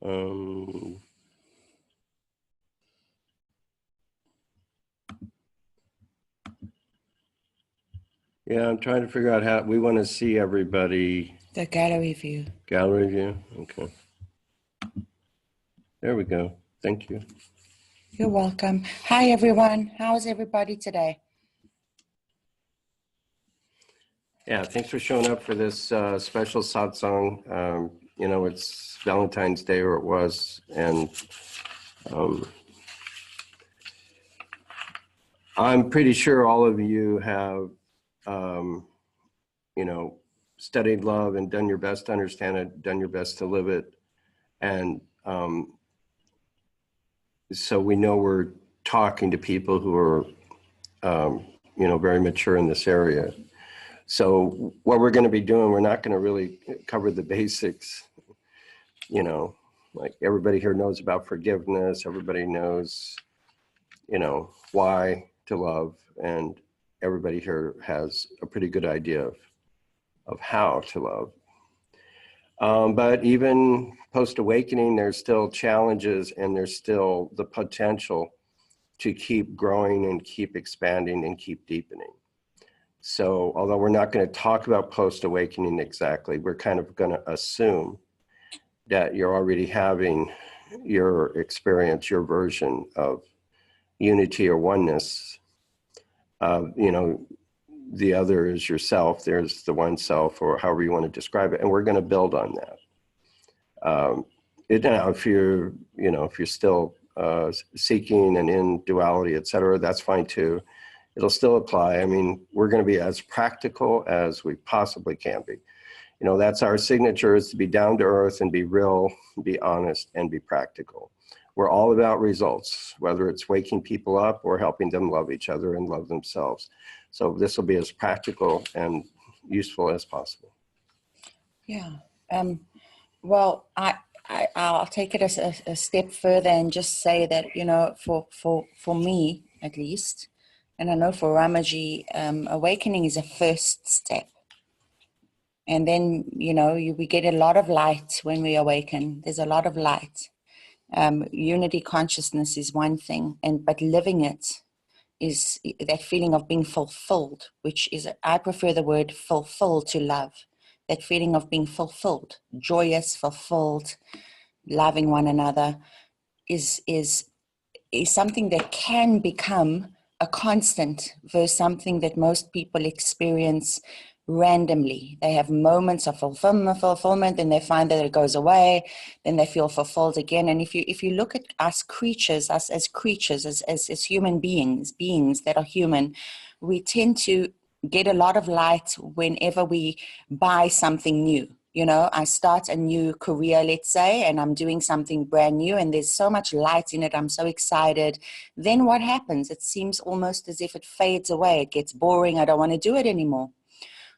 Yeah, I'm trying to figure out how we want to see everybody. The gallery view. Gallery view, okay. There we go. Thank you. You're welcome. Hi, everyone. How's everybody today? Yeah, thanks for showing up for this special satsang. You know, it's Valentine's Day, or it was, and I'm pretty sure all of you have, you know, studied love and done your best to understand it, done your best to live it. And so we know we're talking to people who are, you know, very mature in this area. So what we're going to be doing, we're not going to really cover the basics, you know, like everybody here knows about forgiveness. Everybody knows, you know, why to love. And everybody here has a pretty good idea of how to love. But even post-awakening, there's still challenges, and there's still the potential to keep growing and keep expanding and keep deepening. So although we're not going to talk about post-awakening exactly, we're kind of going to assume that you're already having your experience, your version of unity or oneness. You know, the other is yourself. There's the one self, or however you want to describe it. And we're going to build on that. Now, if you're, you know, if you're still seeking and in duality, et cetera, that's fine too. It'll still apply. I mean, we're going to be as practical as we possibly can be. You know, that's our signature, is to be down to earth and be real, be honest, and be practical. We're all about results, whether it's waking people up or helping them love each other and love themselves. So this will be as practical and useful as possible. Yeah. Well, I'll take it a step further and just say that, you know, for me at least, and I know for Ramaji, awakening is a first step. And then, you know, we get a lot of light when we awaken. There's a lot of light. Unity consciousness is one thing, but living it is that feeling of being fulfilled, which is, I prefer the word fulfilled to love. That feeling of being fulfilled, joyous, fulfilled, loving one another is something that can become a constant versus something that most people experience randomly. They have moments of fulfillment, and they find that it goes away, then they feel fulfilled again. And if you look at us creatures, us as creatures, as human beings that are human, we tend to get a lot of light whenever we buy something new. You know, I start a new career, let's say, and I'm doing something brand new, and there's so much light in it. I'm so excited. Then what happens? It seems almost as if it fades away. It gets boring. I don't want to do it anymore.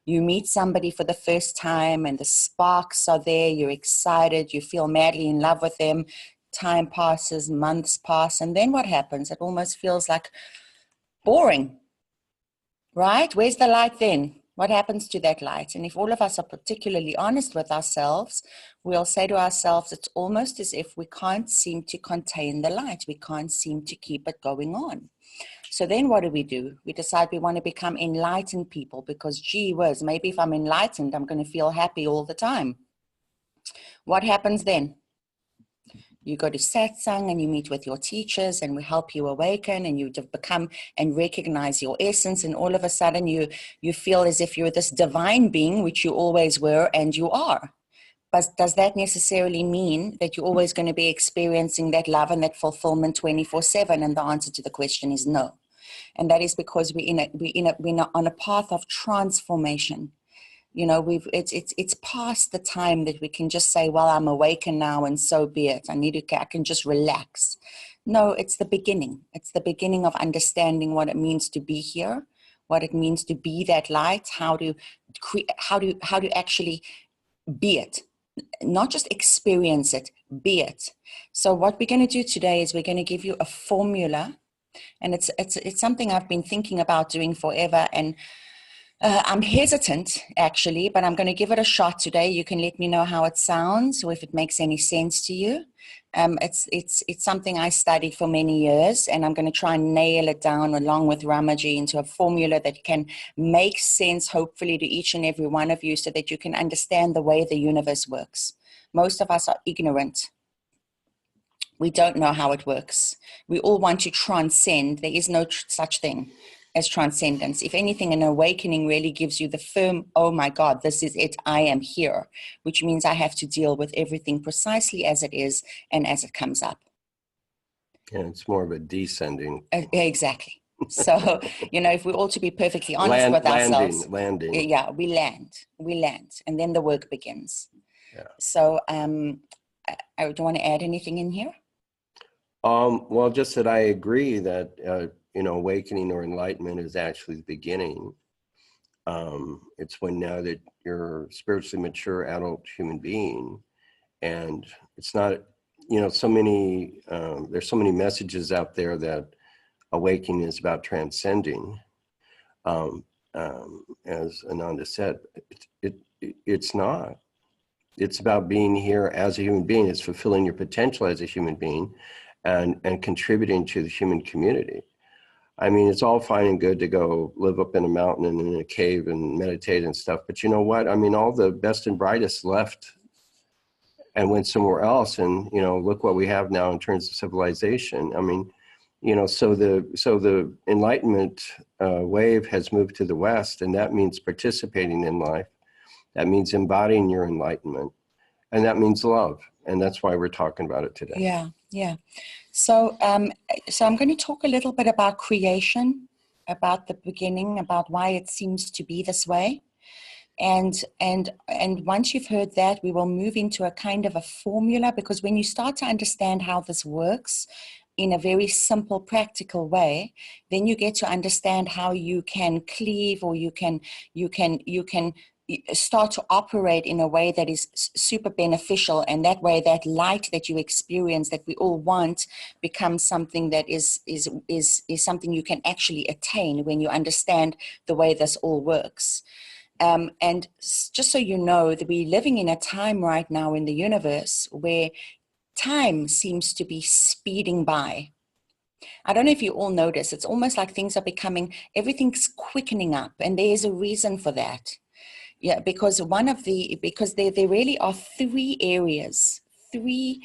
You meet somebody for the first time and the sparks are there. You're excited. You feel madly in love with them. Time passes, months pass. And then what happens? It almost feels like boring, right? Where's the light then? What happens to that light? And if all of us are particularly honest with ourselves, we'll say to ourselves, it's almost as if we can't seem to contain the light. We can't seem to keep it going on. So then what do? We decide we want to become enlightened people because, gee whiz, maybe if I'm enlightened, I'm going to feel happy all the time. What happens then? You go to satsang and you meet with your teachers and we help you awaken and you become and recognize your essence, and all of a sudden you feel as if you're this divine being, which you always were and you are. But does that necessarily mean that you're always going to be experiencing that love and that fulfillment 24/7? And the answer to the question is no. And that is because we're on a path of transformation. You know, it's past the time that we can just say, well, I'm awakened now and so be it. I can just relax. No, it's the beginning. It's the beginning of understanding what it means to be here, what it means to be that light, how to actually be it. Not just experience it, be it. So what we're going to do today is we're going to give you a formula, and it's something I've been thinking about doing forever. And I'm hesitant, actually, but I'm going to give it a shot today. You can let me know how it sounds or if it makes any sense to you. It's something I studied for many years, and I'm going to try and nail it down along with Ramaji into a formula that can make sense, hopefully, to each and every one of you so that you can understand the way the universe works. Most of us are ignorant. We don't know how it works. We all want to transcend. There is no such thing as transcendence. If anything, an awakening really gives you the firm, oh my God, this is it, I am here, which means I have to deal with everything precisely as it is and as it comes up. And it's more of a descending. Exactly. So, if we're all to be perfectly honest with ourselves. Landing. Yeah, we land, and then the work begins. Yeah. So, I don't want to add anything in here. Well, just that I agree that, awakening or enlightenment is actually the beginning. It's when now that you're a spiritually mature adult human being, and it's not, there's so many messages out there that awakening is about transcending. As Ananda said, it's not. It's about being here as a human being. It's fulfilling your potential as a human being and contributing to the human community. I mean, it's all fine and good to go live up in a mountain and in a cave and meditate and stuff. But you know what? I mean, all the best and brightest left and went somewhere else. And, look what we have now in terms of civilization. I mean, so the Enlightenment wave has moved to the West, and that means participating in life. That means embodying your enlightenment, and that means love. And that's why we're talking about it today. Yeah. So I'm going to talk a little bit about creation, about the beginning, about why it seems to be this way. And once you've heard that, we will move into a kind of a formula, because when you start to understand how this works in a very simple, practical way, then you get to understand how you can cleave, or you can start to operate in a way that is super beneficial, and that way that light that you experience that we all want becomes something that is something you can actually attain when you understand the way this all works. And just so you know, that we're living in a time right now in the universe where time seems to be speeding by. I don't know if you all notice, it's almost like things are everything's quickening up, and there's a reason for that. Yeah, because there really are three areas. Okay,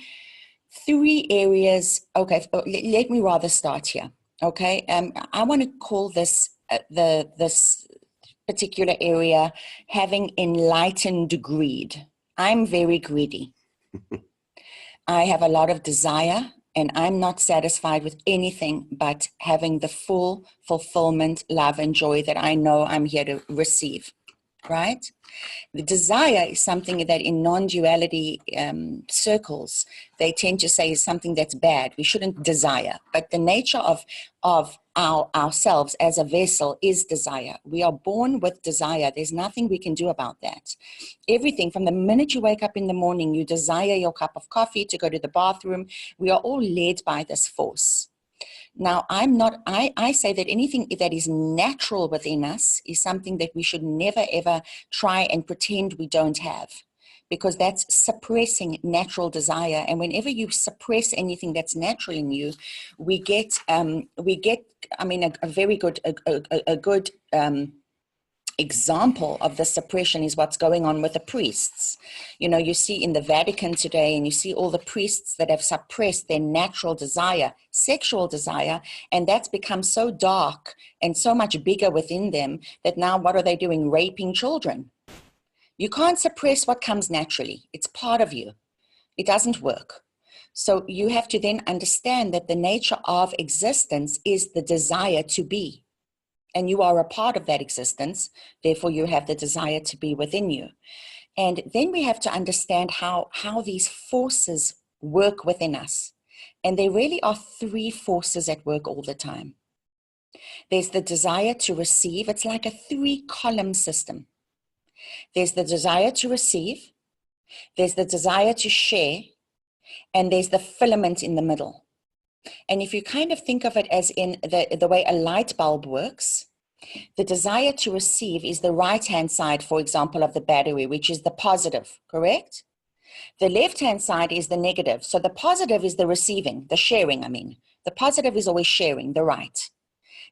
let me rather start here. Okay, I want to call this this particular area having enlightened greed. I'm very greedy. I have a lot of desire, and I'm not satisfied with anything but having the full fulfillment, love, and joy that I know I'm here to receive. Right? The desire is something that in non-duality circles, they tend to say is something that's bad. We shouldn't desire. But the nature of ourselves as a vessel is desire. We are born with desire. There's nothing we can do about that. Everything from the minute you wake up in the morning, you desire your cup of coffee, to go to the bathroom. We are all led by this force. Now, I say that anything that is natural within us is something that we should never, ever try and pretend we don't have, because that's suppressing natural desire. And whenever you suppress anything that's natural in you, we get a very good, a good example of the suppression is what's going on with the priests. You see in the Vatican today, and you see all the priests that have suppressed their natural desire, sexual desire, and that's become so dark and so much bigger within them that now what are they doing? Raping children. You can't suppress what comes naturally. It's part of you. It doesn't work. So you have to then understand that the nature of existence is the desire to be. And you are a part of that existence, therefore you have the desire to be within you. And then we have to understand how these forces work within us. And there really are three forces at work all the time. There's the desire to receive. It's like a 3-column system. There's the desire to receive, there's the desire to share, and there's the filament in the middle. And if you kind of think of it as in the way a light bulb works, The desire to receive is the right-hand side, for example, of the battery, which is the positive, correct? The left-hand side is the negative. So the positive is the receiving, the sharing, I mean. The positive is always sharing, the right.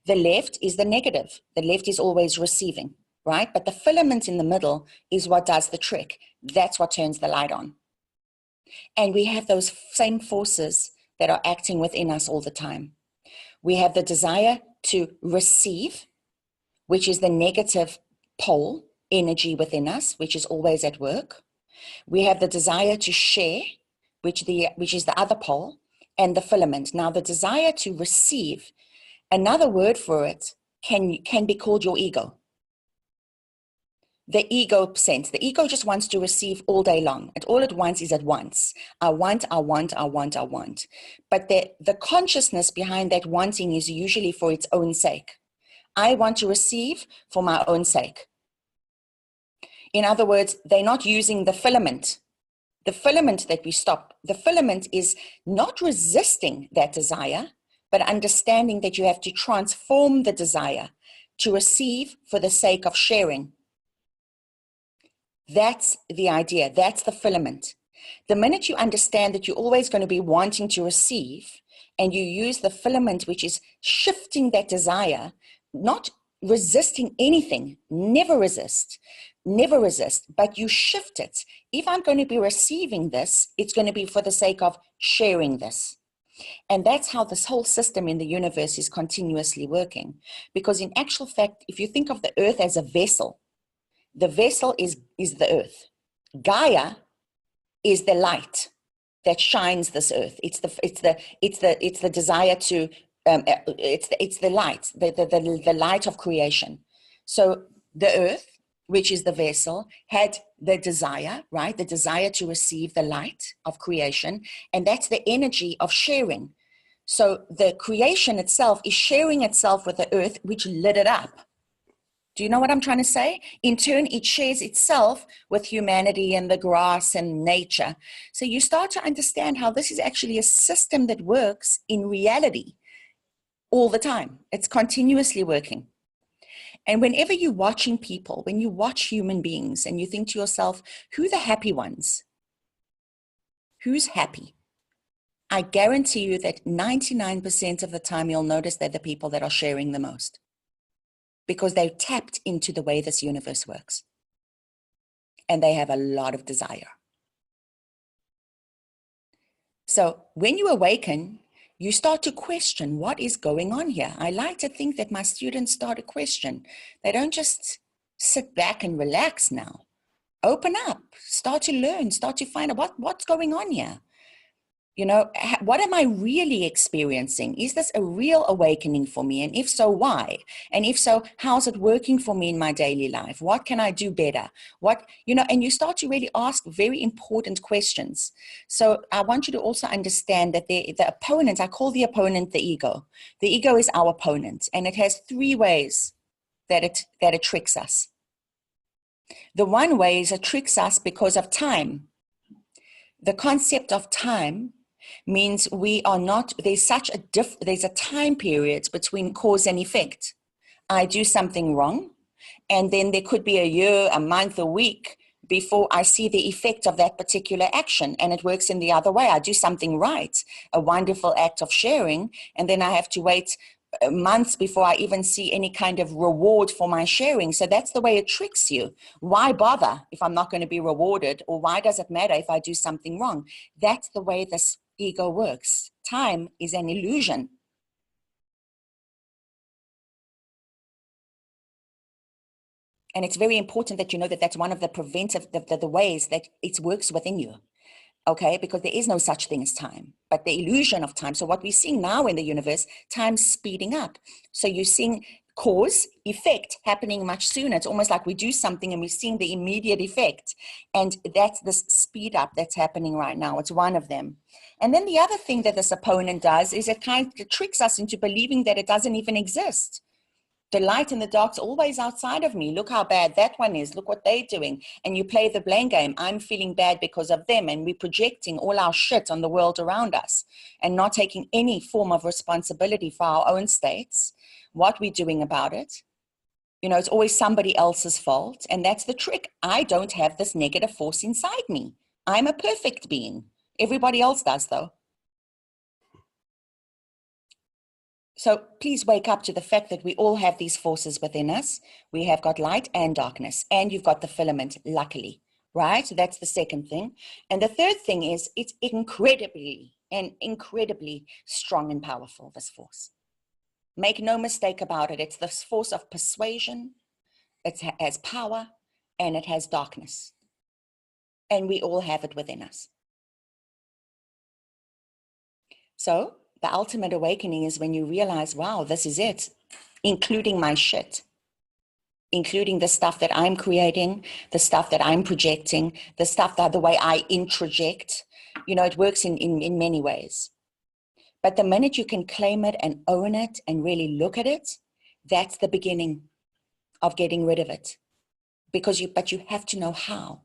The left is the negative. The left is always receiving, right? But the filament in the middle is what does the trick. That's what turns the light on. And we have those same forces that are acting within us all the time. We have the desire to receive, which is the negative pole energy within us, which is always at work. We have the desire to share, which is the other pole, and the filament. Now, the desire to receive, another word for it can be called your ego. The ego sense. The ego just wants to receive all day long. And all it wants is at once. I want, I want, I want, I want. But the consciousness behind that wanting is usually for its own sake. I want to receive for my own sake. In other words, they're not using the filament. The filament that we stop, the filament is not resisting that desire, but understanding that you have to transform the desire to receive for the sake of sharing. That's the idea. That's the filament. The minute you understand that you're always going to be wanting to receive, and you use the filament, which is shifting that desire, not resisting anything, never resist, but you shift it. If I'm going to be receiving this, it's going to be for the sake of sharing this. And that's how this whole system in the universe is continuously working. Because in actual fact, if you think of the earth as a vessel, the vessel is the earth. Gaia is the light that shines this earth. It's the desire to it's the light, the light of creation. So the earth, which is the vessel, had the desire, right? The desire to receive the light of creation, and that's the energy of sharing. So the creation itself is sharing itself with the earth, which lit it up. Do you know what I'm trying to say? In turn, it shares itself with humanity and the grass and nature. So you start to understand how this is actually a system that works in reality all the time. It's continuously working. And whenever you're watching people, when you watch human beings and you think to yourself, who are the happy ones? Who's happy? I guarantee you that 99% of the time you'll notice they're the people that are sharing the most, because they've tapped into the way this universe works. And they have a lot of desire. So when you awaken, you start to question what is going on here. I like to think that my students start to question. They don't just sit back and relax now. Open up, start to learn, start to find out what's going on here. You know, what am I really experiencing? Is this a real awakening for me? And if so, why? And if so, how's it working for me in my daily life? What can I do better? And you start to really ask very important questions. So I want you to also understand that the opponent, I call the opponent the ego. The ego is our opponent, and it has three ways that it tricks us. The one way is it tricks us because of time. The concept of time means there's a time period between cause and effect. I do something wrong, and then there could be a year, a month, a week before I see the effect of that particular action. And it works in the other way. I do something right, a wonderful act of sharing, and then I have to wait months before I even see any kind of reward for my sharing. So that's the way it tricks you. Why bother if I'm not going to be rewarded? Or why does it matter if I do something wrong? That's the way this ego works. Time is an illusion. And it's very important that you know that that's one of the preventive, the ways that it works within you. Okay, because there is no such thing as time, but the illusion of time. So what we're seeing now in the universe, time's speeding up. So you're seeing cause, effect happening much sooner. It's almost like we do something and we're seeing the immediate effect. And that's this speed up that's happening right now. It's one of them. And then the other thing that this opponent does is it kind of tricks us into believing that it doesn't even exist. The light and the dark's always outside of me. Look how bad that one is. Look what they're doing. And you play the blame game. I'm feeling bad because of them. And we're projecting all our shit on the world around us and not taking any form of responsibility for our own states, what we're doing about it. You know, it's always somebody else's fault. And that's the trick. I don't have this negative force inside me. I'm a perfect being. Everybody else does, though. So please wake up to the fact that we all have these forces within us. We have got light and darkness, and you've got the filament, luckily, right? So that's the second thing. And the third thing is it's incredibly strong and powerful, this force. Make no mistake about it. It's this force of persuasion. It has power and it has darkness. And we all have it within us. So the ultimate awakening is when you realize, wow, this is it, including my shit, including the stuff that I'm creating, the stuff that I'm projecting, the stuff that the way I introject. You know, it works in many ways. But the minute you can claim it and own it and really look at it, that's the beginning of getting rid of it. But you have to know how.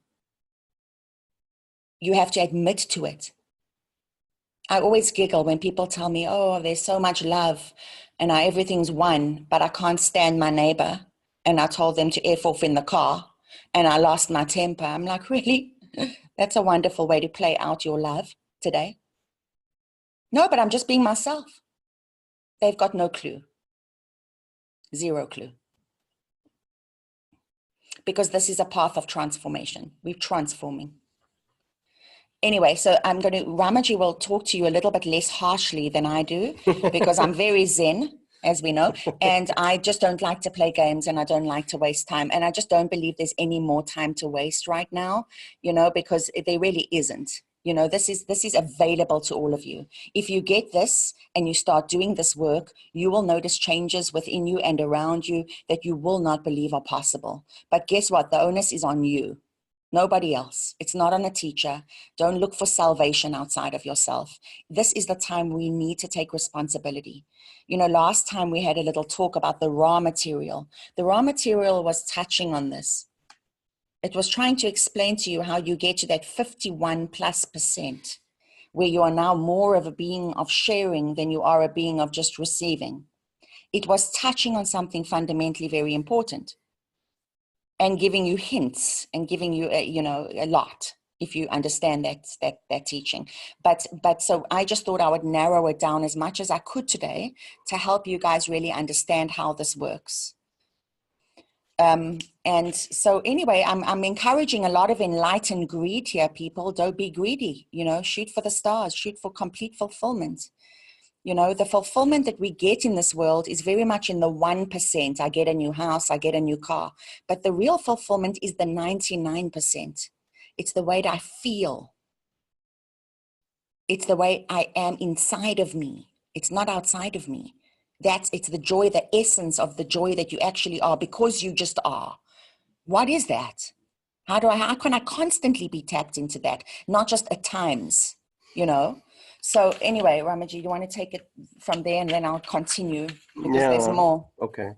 You have to admit to it. I always giggle when people tell me, oh, there's so much love and everything's one, but I can't stand my neighbor. And I told them to F off in the car and I lost my temper. I'm like, really? That's a wonderful way to play out your love today. No, but I'm just being myself. They've got no clue. Zero clue. Because this is a path of transformation. We're transforming. Anyway, so Ramaji will talk to you a little bit less harshly than I do because I'm very zen, as we know, and I just don't like to play games and I don't like to waste time. And I just don't believe there's any more time to waste right now, you know, because there really isn't. You know, this is available to all of you. If you get this and you start doing this work, you will notice changes within you and around you that you will not believe are possible. But guess what? The onus is on you. Nobody else. It's not on a teacher. Don't look for salvation outside of yourself. This is the time we need to take responsibility. You know, last time we had a little talk about the raw material. The raw material was touching on this. It was trying to explain to you how you get to that 51+%, where you are now more of a being of sharing than you are a being of just receiving. It was touching on something fundamentally very important. And giving you hints and giving you, a lot, if you understand that teaching. But so I just thought I would narrow it down as much as I could today to help you guys really understand how this works. And so anyway, I'm encouraging a lot of enlightened greed here, people. Don't be greedy, you know, shoot for the stars, shoot for complete fulfillment. You know, the fulfillment that we get in this world is very much in the 1%. I get a new house, I get a new car. But the real fulfillment is the 99%. It's the way that I feel. It's the way I am inside of me. It's not outside of me. It's the joy, the essence of the joy that you actually are because you just are. What is that? How can I constantly be tapped into that? Not just at times, you know? So anyway, Ramaji, you want to take it from there and then I'll continue because there's more. Okay.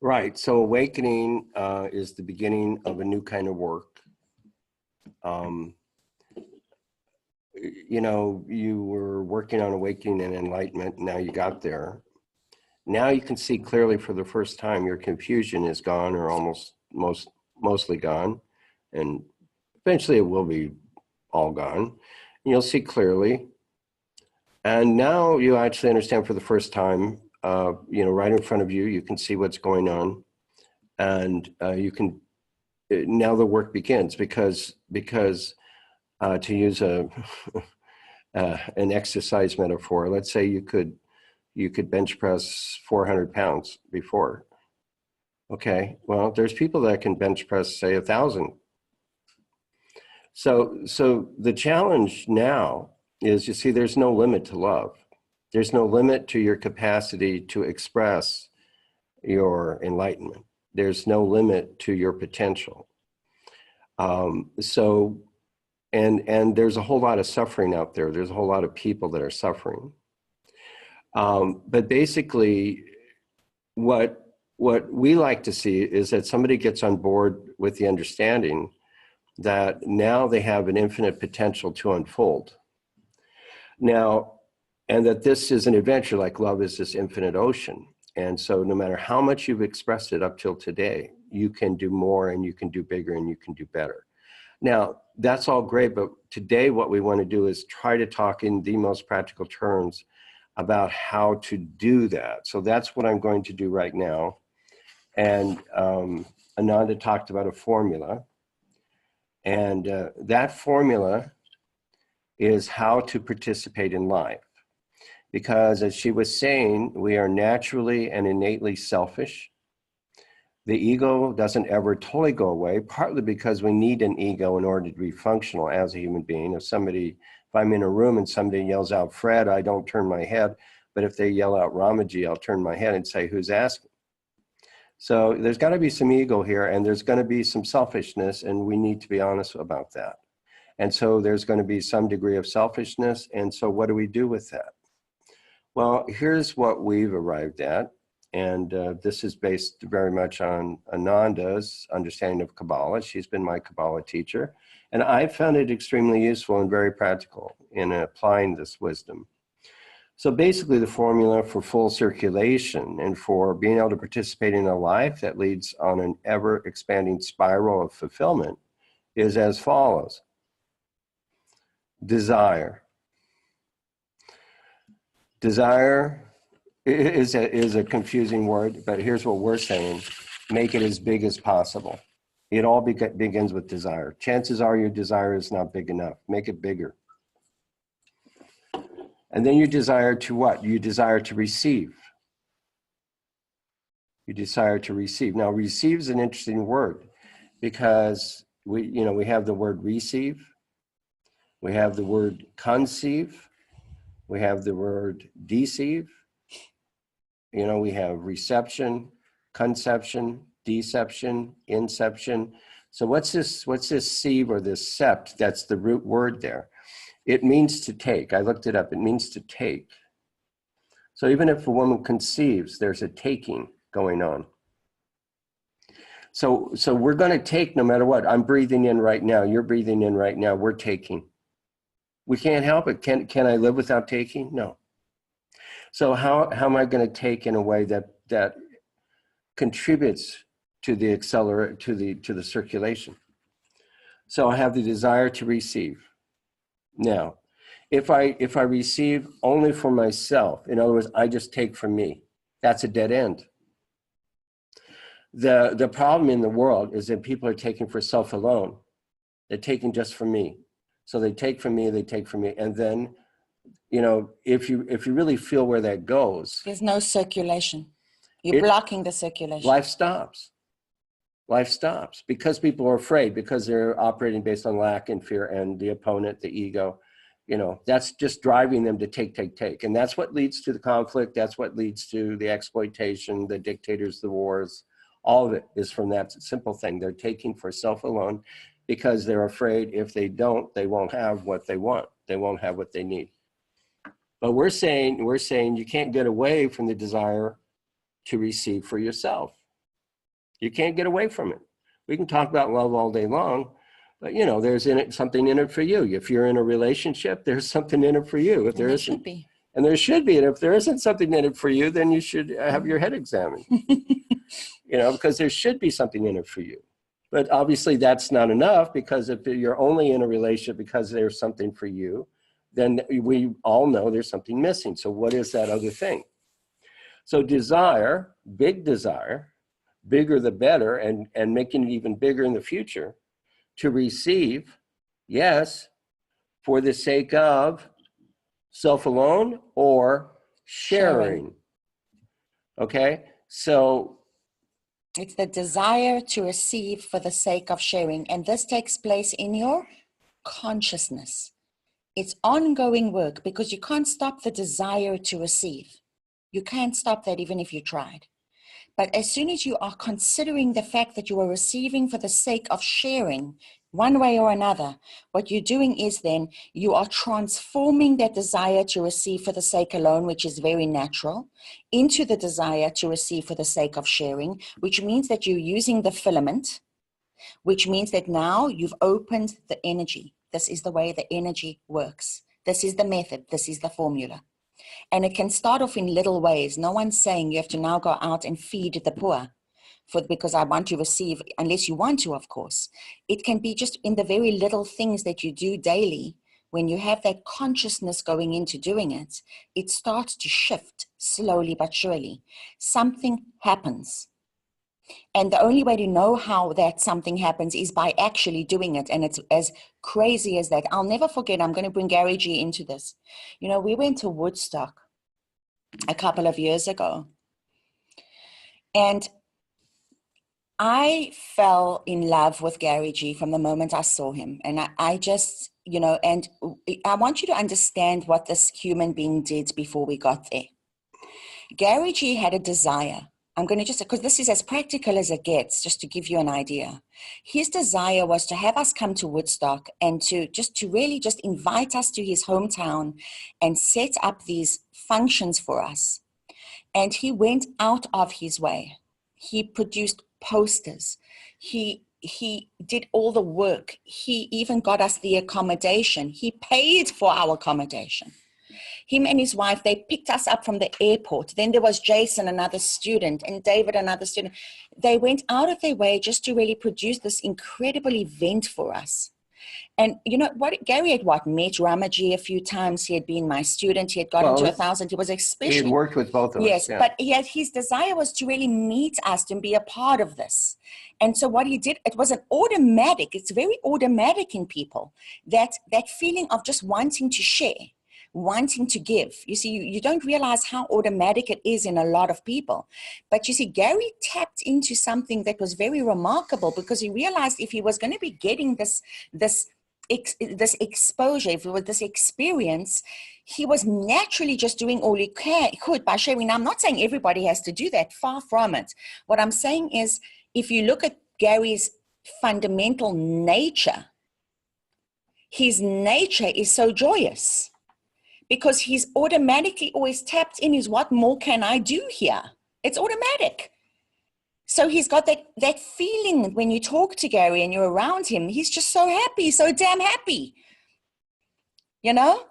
Right. So awakening is the beginning of a new kind of work. You know, you were working on awakening and enlightenment. Now you got there. Now you can see clearly for the first time your confusion is gone or mostly gone. And eventually it will be all gone. You'll see clearly. And now you actually understand for the first time, you know, right in front of you, you can see what's going on. And you can, now the work begins because to use an exercise metaphor, let's say you could bench press 400 pounds before. Okay, well, there's people that can bench press, say, 1,000. So the challenge now is, you see, there's no limit to love. There's no limit to your capacity to express your enlightenment. There's no limit to your potential. And there's a whole lot of suffering out there. There's a whole lot of people that are suffering. But basically, what we like to see is that somebody gets on board with the understanding that now they have an infinite potential to unfold. Now, and that this is an adventure, like love is this infinite ocean. And so no matter how much you've expressed it up till today, you can do more and you can do bigger and you can do better. Now, that's all great, but today what we want to do is try to talk in the most practical terms about how to do that. So that's what I'm going to do right now. And Ananda talked about a formula. And that formula is how to participate in life. Because as she was saying, we are naturally and innately selfish. The ego doesn't ever totally go away, partly because we need an ego in order to be functional as a human being. If I'm in a room and somebody yells out, Fred, I don't turn my head. But if they yell out Ramaji, I'll turn my head and say, who's asking? So there's got to be some ego here, and there's going to be some selfishness, and we need to be honest about that. And so there's going to be some degree of selfishness. And so what do we do with that? Well, here's what we've arrived at. And this is based very much on Ananda's understanding of Kabbalah. She's been my Kabbalah teacher. And I found it extremely useful and very practical in applying this wisdom. So basically the formula for full circulation and for being able to participate in a life that leads on an ever expanding spiral of fulfillment is as follows. Desire. Desire is a confusing word, but here's what we're saying. Make it as big as possible. It all begins with desire. Chances are your desire is not big enough. Make it bigger. And then you desire to what? You desire to receive. You desire to receive. Now, receive is an interesting word because we have the word receive. We have the word conceive. We have the word deceive. We have reception, conception, deception, inception. So what's this sieve or this sept? That's the root word there. It means to take. I looked it up. It means to take. So even if a woman conceives, there's a taking going on. So we're going to take no matter what. I'm breathing in right now. You're breathing in right now. We're taking. We can't help it. Can I live without taking? No. So how am I going to take in a way that contributes to the to the circulation? So I have the desire to receive. Now, if I receive only for myself, in other words, I just take from me, that's a dead end. The problem in the world is that people are taking for self alone. They're taking just from me. So they take from me, and then, if you really feel where that goes, there's no circulation. You're blocking the circulation. Life stops. Life stops because people are afraid, because they're operating based on lack and fear, and the opponent, the ego, that's just driving them to take. And that's what leads to the conflict. That's what leads to the exploitation, the dictators, the wars. All of it is from that simple thing. They're taking for self alone because they're afraid if they don't, they won't have what they want. They won't have what they need. But we're saying you can't get away from the desire to receive for yourself. You can't get away from it. We can talk about love all day long, but there's something in it for you. If you're in a relationship, there's something in it for you. If there isn't, should be. And there should be. And if there isn't something in it for you, then you should have your head examined. Because there should be something in it for you. But obviously that's not enough, because if you're only in a relationship because there's something for you, then we all know there's something missing. So what is that other thing? So desire, bigger the better, and making it even bigger in the future, to receive, yes, for the sake of self alone or sharing. Okay, so it's the desire to receive for the sake of sharing, and this takes place in your consciousness. It's ongoing work, because you can't stop the desire to receive. You can't stop that even if you tried. But as soon as you are considering the fact that you are receiving for the sake of sharing, one way or another, what you're doing is then you are transforming that desire to receive for the sake alone, which is very natural, into the desire to receive for the sake of sharing, which means that you're using the filament, which means that now you've opened the energy. This is the way the energy works. This is the method. This is the formula. And it can start off in little ways. No one's saying you have to now go out and feed the poor because I want to receive, unless you want to, of course. It can be just in the very little things that you do daily. When you have that consciousness going into doing it, it starts to shift slowly but surely. Something happens. And the only way to know how that something happens is by actually doing it. And it's as crazy as that. I'll never forget, I'm going to bring Gary G into this. You know, we went to Woodstock a couple of years ago. And I fell in love with Gary G from the moment I saw him. And I just, you know, and I want you to understand what this human being did before we got there. Gary G had a desire. I'm going to just, because this is as practical as it gets, just to give you an idea. His desire was to have us come to Woodstock and to really invite us to his hometown and set up these functions for us. And he went out of his way. He produced posters. He did all the work. He even got us the accommodation. He paid for our accommodation. Him and his wife, they picked us up from the airport. Then there was Jason, another student, and David, another student. They went out of their way just to really produce this incredible event for us. And you know what, Gary had met Ramaji a few times. He had been my student. He had got into 1,000. He was especially. He had worked with both of us. Yes, yeah. But his desire was to really meet us and be a part of this. And so what he did, it was an automatic. It's very automatic in people, that feeling of just wanting to share, wanting to give. You see, you don't realize how automatic it is in a lot of people. But you see, Gary tapped into something that was very remarkable, because he realized if he was going to be getting this exposure, if it was this experience, he was naturally just doing all he could by sharing. Now, I'm not saying everybody has to do that, far from it. What I'm saying is, if you look at Gary's fundamental nature, his nature is so joyous, because he's automatically always tapped in is, what more can I do here? It's automatic. So he's got that feeling when you talk to Gary and you're around him, he's just so happy, so damn happy, you know?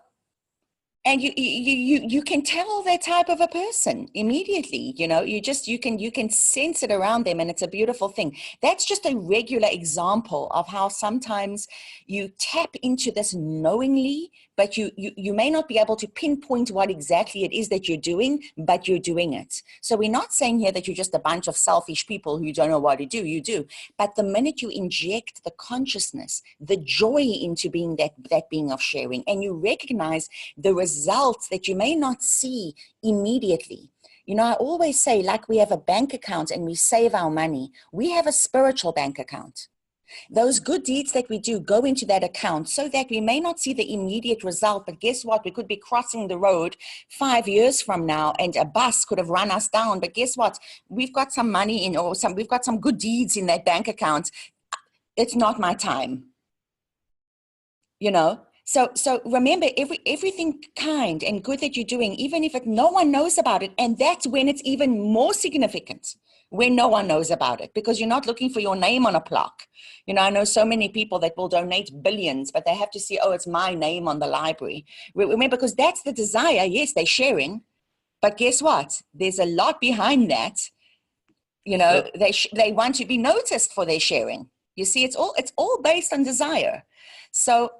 And you can tell that type of a person immediately, you know, you can sense it around them, and it's a beautiful thing. That's just a regular example of how sometimes you tap into this knowingly, but you may not be able to pinpoint what exactly it is that you're doing, but you're doing it. So we're not saying here that you're just a bunch of selfish people who don't know what to do. You do. But the minute you inject the consciousness, the joy into being that being of sharing, and you recognize the results that you may not see immediately. You know, I always say, like we have a bank account and we save our money, we have a spiritual bank account. Those good deeds that we do go into that account so that we may not see the immediate result, but guess what? We could be crossing the road 5 years from now and a bus could have run us down. But guess what? We've got some money we've got some good deeds in that bank account. It's not my time, you know? So remember, everything kind and good that you're doing, even if no one knows about it, and that's when it's even more significant, when no one knows about it, because you're not looking for your name on a plaque. You know, I know so many people that will donate billions, but they have to see, oh, it's my name on the library. Remember, because that's the desire. Yes, they're sharing, but guess what? There's a lot behind that. You know, they want to be noticed for their sharing. You see, it's all based on desire. So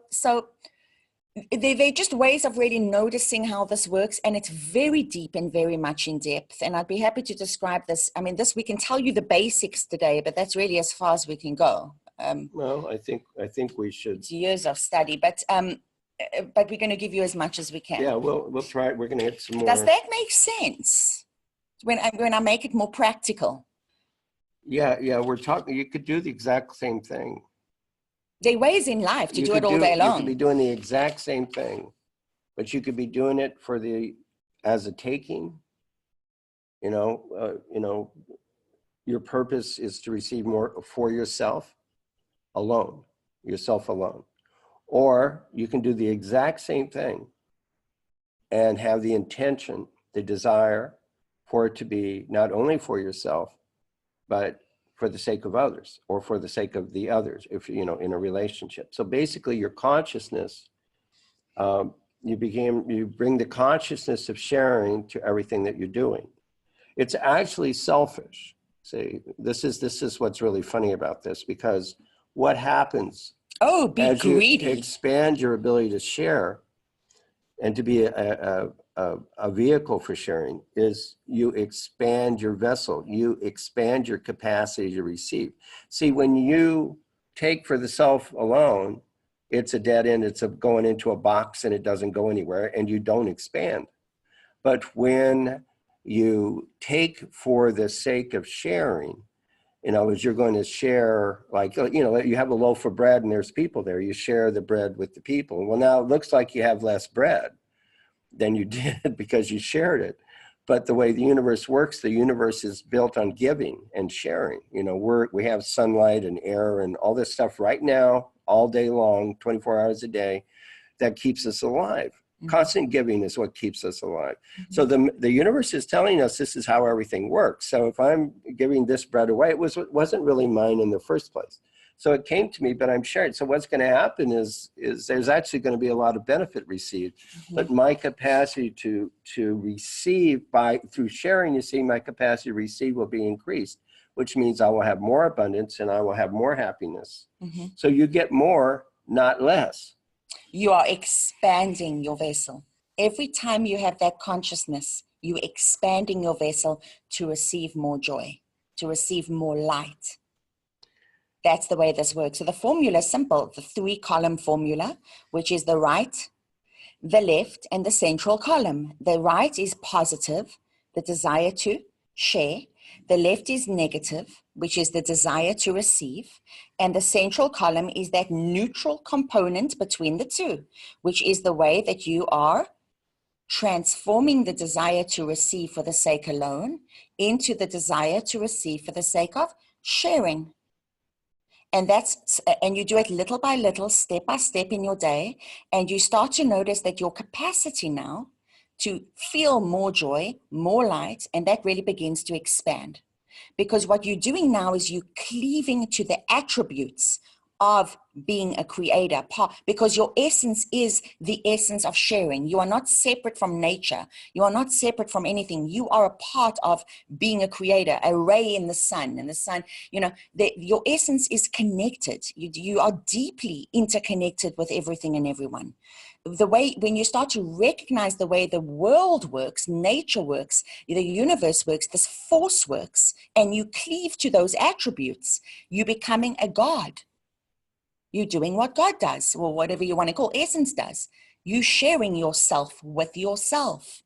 they're just ways of really noticing how this works, and it's very deep and very much in depth. And I'd be happy to describe this. I mean, we can tell you the basics today, but that's really as far as we can go. Well, I think we should. It's years of study, but we're going to give you as much as we can. Yeah, we'll try it. We're going to get some more. Does that make sense when I make it more practical? Yeah, we're talking. You could do the exact same thing. There are ways in life to do it all day long. You could be doing the exact same thing, but you could be doing it as a taking. You know, your purpose is to receive more for yourself alone, or you can do the exact same thing and have the intention, the desire for it to be not only for yourself, but for the sake of others, or for the sake of the others, if you know, in a relationship. So basically your consciousness, you bring the consciousness of sharing to everything that you're doing. It's actually selfish. See, this is what's really funny about this, because what happens as you expand your ability to share and to be a vehicle for sharing is you expand your vessel, you expand your capacity to receive. See, when you take for the self alone, it's a dead end, it's going into a box and it doesn't go anywhere and you don't expand. But when you take for the sake of sharing, as you're going to share, like, you have a loaf of bread and there's people there, you share the bread with the people. Well, now it looks like you have less bread than you did because you shared it. But the way the universe works, the universe is built on giving and sharing. We have sunlight and air and all this stuff right now, all day long, 24 hours a day, that keeps us alive. Mm-hmm. Constant giving is what keeps us alive. Mm-hmm. So the universe is telling us this is how everything works. So if I'm giving this bread away, it wasn't really mine in the first place. So it came to me, but I'm sharing. So what's going to happen is there's actually going to be a lot of benefit received. Mm-hmm. But my capacity to receive through sharing, my capacity to receive will be increased, which means I will have more abundance and I will have more happiness. Mm-hmm. So you get more, not less. You are expanding your vessel. Every time you have that consciousness, you're expanding your vessel to receive more joy, to receive more light. That's the way this works. So the formula is simple, the 3-column formula, which is the right, the left, and the central column. The right is positive, the desire to share. The left is negative, which is the desire to receive. And the central column is that neutral component between the two, which is the way that you are transforming the desire to receive for the sake alone into the desire to receive for the sake of sharing. And you do it little by little, step by step in your day. And you start to notice that your capacity now to feel more joy, more light, and that really begins to expand. Because what you're doing now is you're cleaving to the attributes of being a creator, because your essence is the essence of sharing. You are not separate from nature. You are not separate from anything. You are a part of being a creator, a ray in the sun. And the sun, your essence is connected. You are deeply interconnected with everything and everyone. The way, when you start to recognize the way the world works, nature works, the universe works, this force works, and you cleave to those attributes, you're becoming a God. You're doing what God does, or whatever you want to call essence does. You sharing yourself with yourself.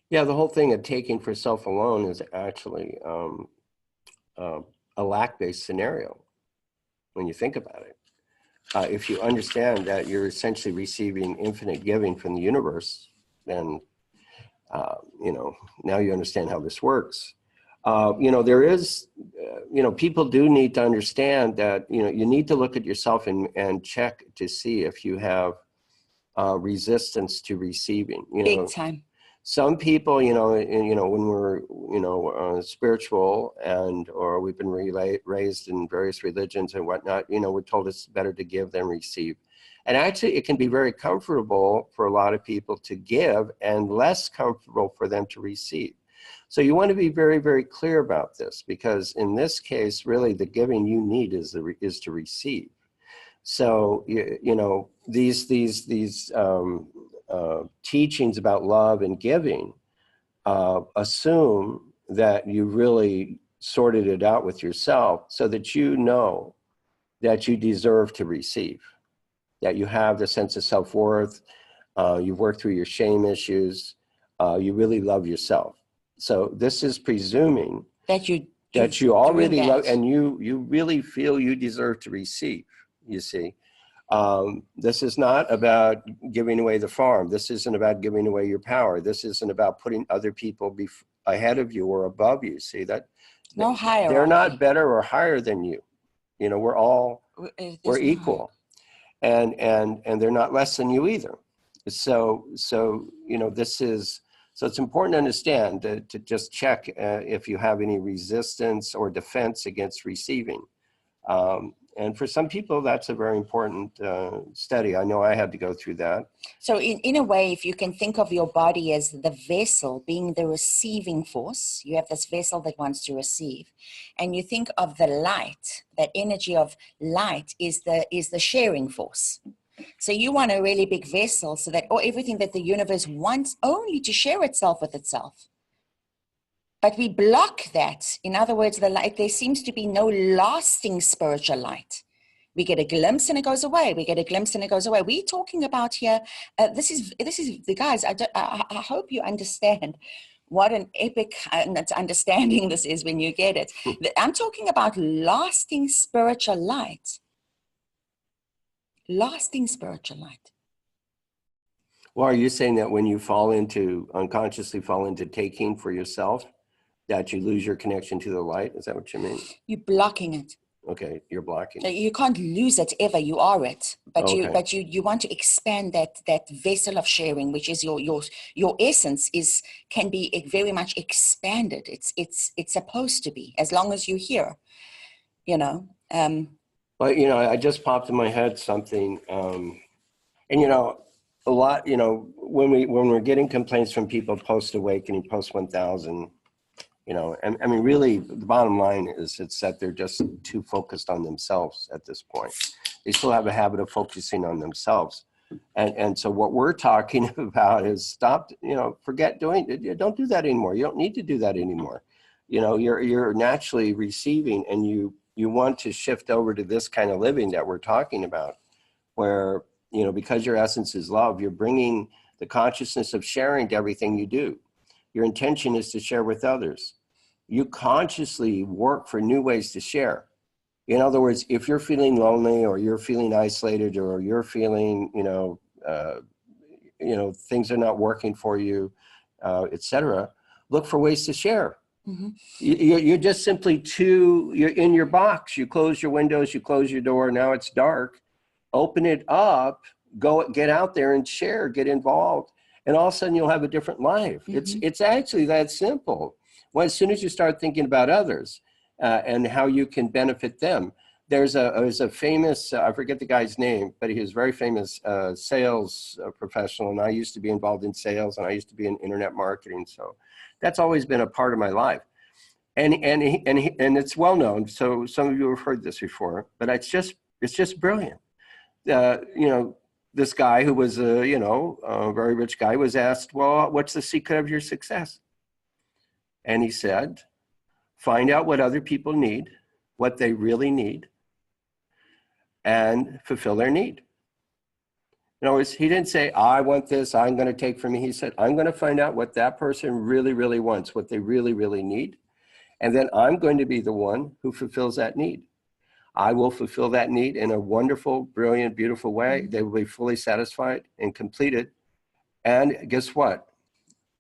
Yeah, the whole thing of taking for self alone is actually a lack-based scenario when you think about it. If you understand that you're essentially receiving infinite giving from the universe, then now you understand how this works. There is, people do need to understand that, you need to look at yourself and check to see if you have resistance to receiving. Big time. Some people, when we're spiritual or we've been raised in various religions and whatnot, we're told it's better to give than receive. And actually, it can be very comfortable for a lot of people to give and less comfortable for them to receive. So you want to be very, very clear about this, because in this case, really the giving you need is to receive. So, these teachings about love and giving assume that you really sorted it out with yourself so that you know that you deserve to receive, that you have the sense of self-worth, you've worked through your shame issues, you really love yourself. So this is presuming that you already love, and you really feel you deserve to receive, you see. This is not about giving away the farm. This isn't about giving away your power. This isn't about putting other people ahead of you or above you. See that? No hierarchy. They're not better or higher than you. We're equal, and they're not less than you either. So this is. So it's important to understand to just check if you have any resistance or defense against receiving. And for some people, that's a very important study. I know I had to go through that. So in a way, if you can think of your body as the vessel being the receiving force, you have this vessel that wants to receive. And you think of the light, that energy of light is the sharing force. So you want a really big vessel so that everything that the universe wants only to share itself with itself. But we block that. In other words, the light, there seems to be no lasting spiritual light. We get a glimpse and it goes away. We get a glimpse and it goes away. We're talking about here, this is the guys, I hope you understand what an epic understanding this is when you get it. I'm talking about lasting spiritual light. Lasting spiritual light. Well, are you saying that when you unconsciously fall into taking for yourself, that you lose your connection to the light? Is that what you mean? You're blocking it. Okay, you're blocking it. You can't lose it ever. You are it, but Okay. you want to expand that vessel of sharing, which is your essence can be very much expanded. It's supposed to be, as long as you're here, you know. Well, I just popped in my head something, and a lot, when we're getting complaints from people post awakening, post 1000. And I mean, really, the bottom line is it's that they're just too focused on themselves at this point. They still have a habit of focusing on themselves. And so what we're talking about is stop, forget doing it. Don't do that anymore. You don't need to do that anymore. You're naturally receiving, and you want to shift over to this kind of living that we're talking about, where, because your essence is love, you're bringing the consciousness of sharing to everything you do. Your intention is to share with others. You consciously work for new ways to share. In other words, if you're feeling lonely, or you're feeling isolated, or you're feeling, things are not working for you, etc., look for ways to share. Mm-hmm. You're just simply you're in your box. You close your windows, you close your door. Now it's dark. Open it up. Get out there and share. Get involved. And all of a sudden you'll have a different life. Mm-hmm. It's actually that simple. Well, as soon as you start thinking about others and how you can benefit them, there's a famous, I forget the guy's name, but he was very famous sales professional. And I used to be involved in sales, and I used to be in internet marketing. So that's always been a part of my life. And it's well known. So some of you have heard this before, but it's just brilliant. This guy who was a very rich guy was asked, well, what's the secret of your success? And he said, find out what other people need, what they really need, and fulfill their need. He didn't say, I want this, I'm going to take from me. He said, I'm going to find out what that person really, really wants, what they really, really need. And then I'm going to be the one who fulfills that need. I will fulfill that need in a wonderful, brilliant, beautiful way. They will be fully satisfied and completed. And guess what?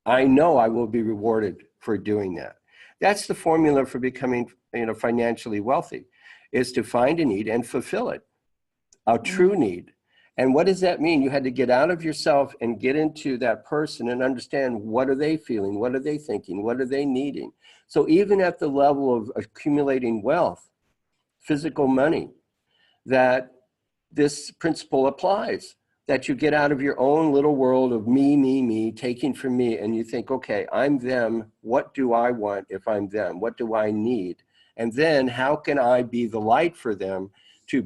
I know I will be rewarded for doing that. That's the formula for becoming, financially wealthy, is to find a need and fulfill it, a true need. And what does that mean? You had to get out of yourself and get into that person and understand, what are they feeling? What are they thinking? What are they needing? So even at the level of accumulating wealth, physical money, that this principle applies, that you get out of your own little world of me, taking from me, and you think, okay, I'm them. What do I want if I'm them? What do I need? And then how can I be the light for them to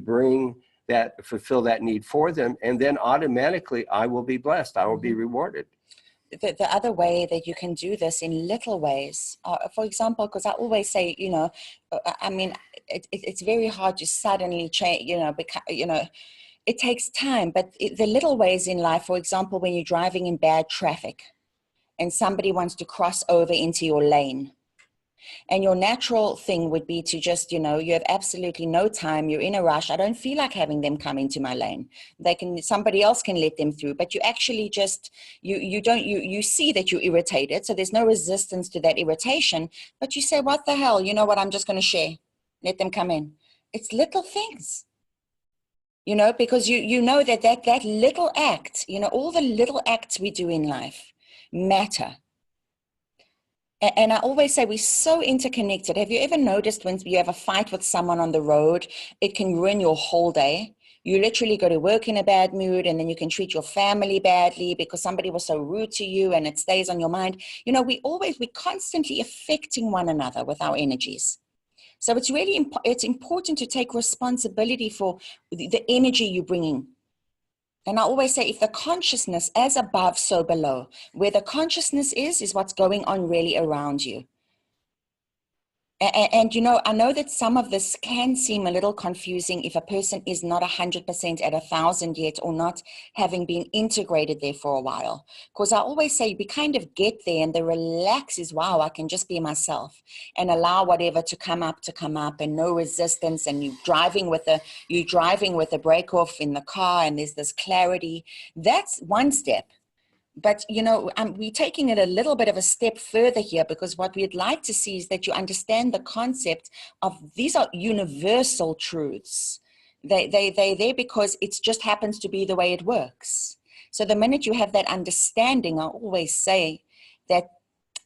fulfill that need for them? And then automatically I will be blessed. I will be rewarded. The other way that you can do this in little ways, for example, because I always say, it's very hard to suddenly change, it takes time, but the little ways in life, for example, when you're driving in bad traffic and somebody wants to cross over into your lane, and your natural thing would be to just, you have absolutely no time. You're in a rush. I don't feel like having them come into my lane. Somebody else can let them through, but you actually just, you see that you're irritated. So there's no resistance to that irritation, but you say, what the hell? You know what? I'm just going to share. Let them come in. It's little things, because you know that little act, all the little acts we do in life matter. And I always say we're so interconnected. Have you ever noticed when you have a fight with someone on the road, it can ruin your whole day? You literally go to work in a bad mood, and then you can treat your family badly because somebody was so rude to you, and it stays on your mind. You know, we're constantly affecting one another with our energies. So it's really it's important to take responsibility for the energy you're bringing. And I always say, if the consciousness as above, so below, where the consciousness is what's going on really around you. And, you know, I know that some of this can seem a little confusing if a person is not 100% at 1,000 yet, or not having been integrated there for a while. Because I always say we kind of get there, and the relax is, wow, I can just be myself and allow whatever to come up, and no resistance. And you're driving with a brake off in the car, and there's this clarity. That's one step. But, you know, we're taking it a little bit of a step further here, because what we'd like to see is that you understand the concept of these are universal truths. They're there because it just happens to be the way it works. So the minute you have that understanding, I always say that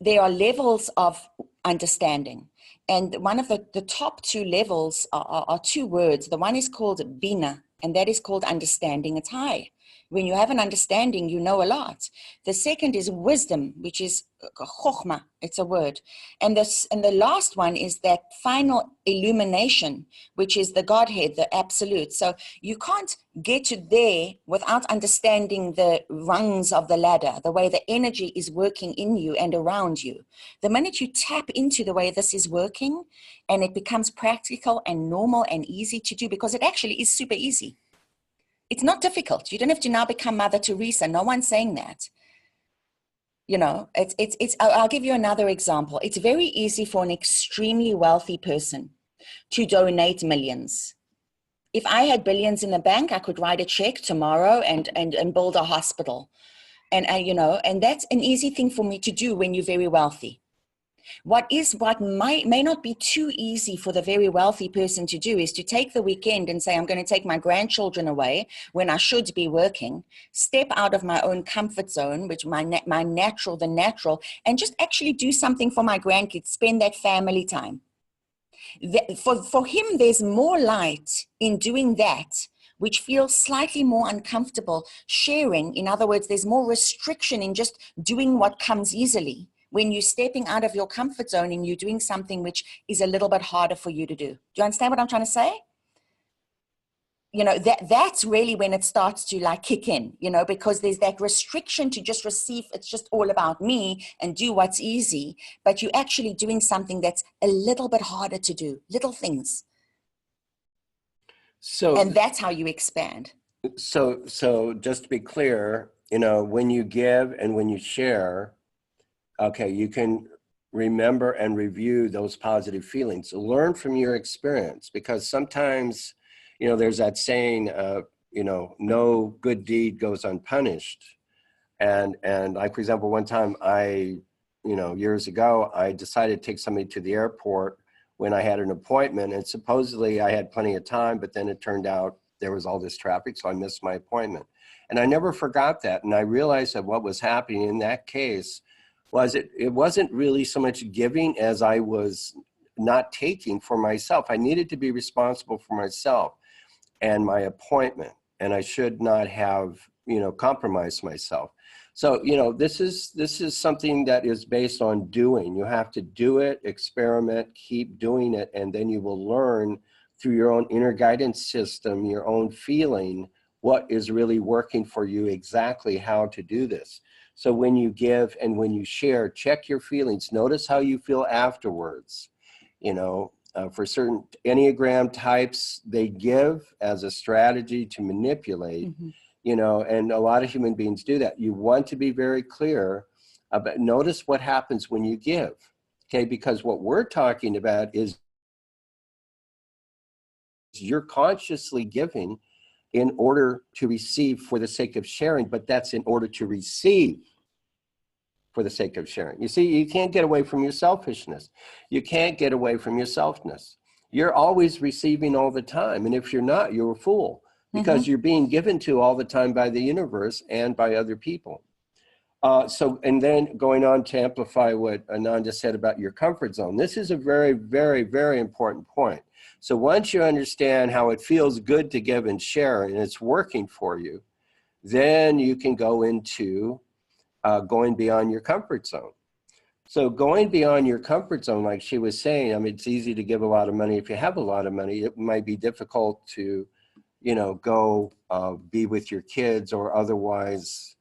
there are levels of understanding. And one of the top two levels are two words. The one is called Bina, and that is called understanding. It's high. When you have an understanding, you know a lot. The second is wisdom, which is chokhmah. It's a word. And the last one is that final illumination, which is the Godhead, the absolute. So you can't get to there without understanding the rungs of the ladder, the way the energy is working in you and around you. The minute you tap into the way this is working, and it becomes practical and normal and easy to do, because it actually is super easy. It's not difficult. You don't have to now become Mother Teresa. No one's saying that. You know, I'll give you another example. It's very easy for an extremely wealthy person to donate millions. If I had billions in the bank, I could write a check tomorrow and build a hospital. And you know, and that's an easy thing for me to do when you're very wealthy. What may not be too easy for the very wealthy person to do is to take the weekend and say, I'm going to take my grandchildren away when I should be working, step out of my own comfort zone, which the natural, and just actually do something for my grandkids, spend that family time. For him, there's more light in doing that, which feels slightly more uncomfortable sharing. In other words, there's more restriction in just doing what comes easily, when you're stepping out of your comfort zone and you're doing something which is a little bit harder for you to do. Do you understand what I'm trying to say? You know, that's really when it starts to like kick in, you know, because there's that restriction to just receive. It's just all about me and do what's easy, but you're actually doing something that's a little bit harder to do, little things. And that's how you expand. So just to be clear, you know, when you give and when you share, okay, you can remember and review those positive feelings. Learn from your experience, because sometimes, you know, there's that saying, you know, no good deed goes unpunished. And like, for example, one time you know, years ago, I decided to take somebody to the airport when I had an appointment, and supposedly I had plenty of time, but then it turned out there was all this traffic, so I missed my appointment. And I never forgot that. And I realized that what was happening in that case was it wasn't really so much giving as I was not taking for myself. I needed to be responsible for myself and my appointment, and I should not have, you know, compromised myself. So, you know, this is something that is based on doing. You have to do it, experiment, keep doing it, and then you will learn through your own inner guidance system, your own feeling, what is really working for you, exactly how to do this. So when you give and when you share, check your feelings. Notice how you feel afterwards. You know, for certain Enneagram types, they give as a strategy to manipulate, you know, and a lot of human beings do that. You want to be very clear about, notice what happens when you give, okay? Because what we're talking about is you're consciously giving in order to receive for the sake of sharing, but that's in order to receive for the sake of sharing. You see, you can't get away from your selfishness. You can't get away from your selfness. You're always receiving all the time. And if you're not, you're a fool, because you're being given to all the time by the universe and by other people. So, and then going on to amplify what Ananda said about your comfort zone. This is a very, very, very important point. So once you understand how it feels good to give and share and it's working for you, then you can go into going beyond your comfort zone. So going beyond your comfort zone, like she was saying, I mean, it's easy to give a lot of money. If you have a lot of money, it might be difficult to, you know, go be with your kids or otherwise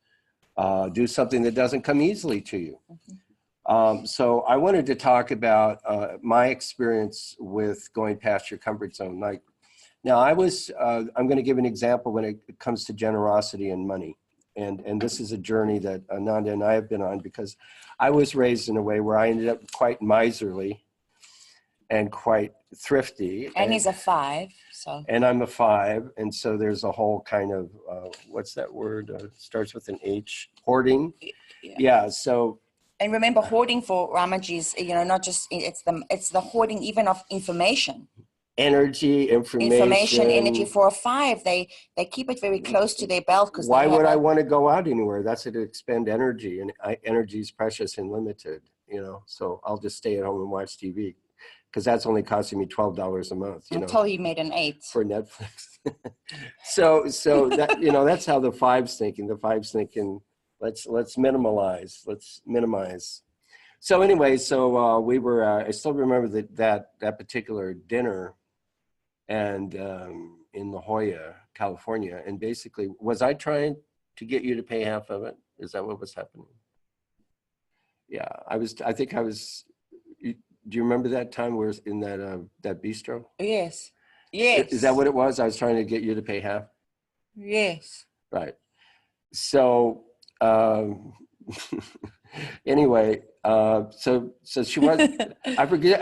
do something that doesn't come easily to you. So I wanted to talk about my experience with going past your comfort zone. Like, now I'm going to give an example when it comes to generosity and money. And this is a journey that Ananda and I have been on, because I was raised in a way where I ended up quite miserly and quite thrifty. And he's a 5, so. And I'm a 5. And so there's a whole kind of, what's that word? Starts with an H, hoarding. Yeah, so. And remember, hoarding for Ramaji is, you know, not just, it's the hoarding even of information. Energy, information. Energy. For a 5, they keep it very close to their belt. Because why would I want to go out anywhere? That's to expend energy, and energy is precious and limited, you know, so I'll just stay at home and watch TV. Because that's only costing me $12 a month, you until know, he made an 8 for Netflix. so that, you know, that's how the 5's thinking. The 5's thinking, let's minimize. So anyway, so we were. I still remember that particular dinner, and in La Jolla, California. And basically, was I trying to get you to pay half of it? Is that what was happening? Yeah, I was. I think I was. Do you remember that time where was in that bistro? Yes. Yes. Is that what it was? I was trying to get you to pay half? Yes. Right. So anyway, so she was, I forget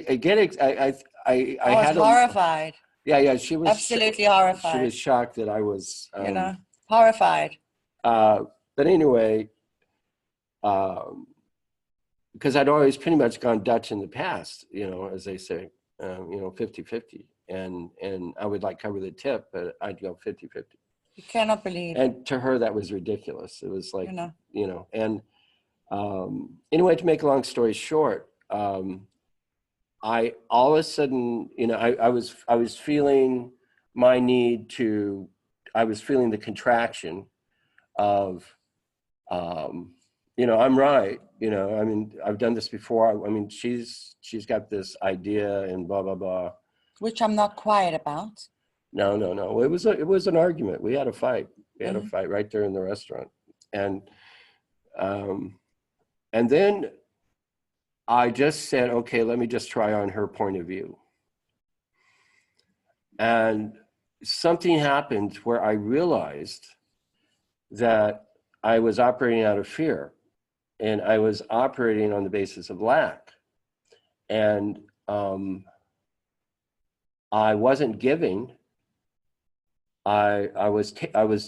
again, I was horrified. Yeah, she was absolutely horrified. She was shocked that I was you know, horrified. But anyway, because I'd always pretty much gone Dutch in the past, you know, as they say, you know, 50-50. And I would like cover the tip, but I'd go 50-50. You cannot believe. And to her, that was ridiculous. It was like, you know, and anyway, to make a long story short, I all of a sudden, you know, I was feeling my need to, I was feeling the contraction of, you know, I'm right. You know, I mean, I've done this before. I mean, she's got this idea and blah, blah, blah. Which I'm not quiet about. No. It was an argument. We had a fight. We had a fight right there in the restaurant. And then I just said, okay, let me just try on her point of view. And something happened where I realized that I was operating out of fear, and I was operating on the basis of lack. And I wasn't giving. I was,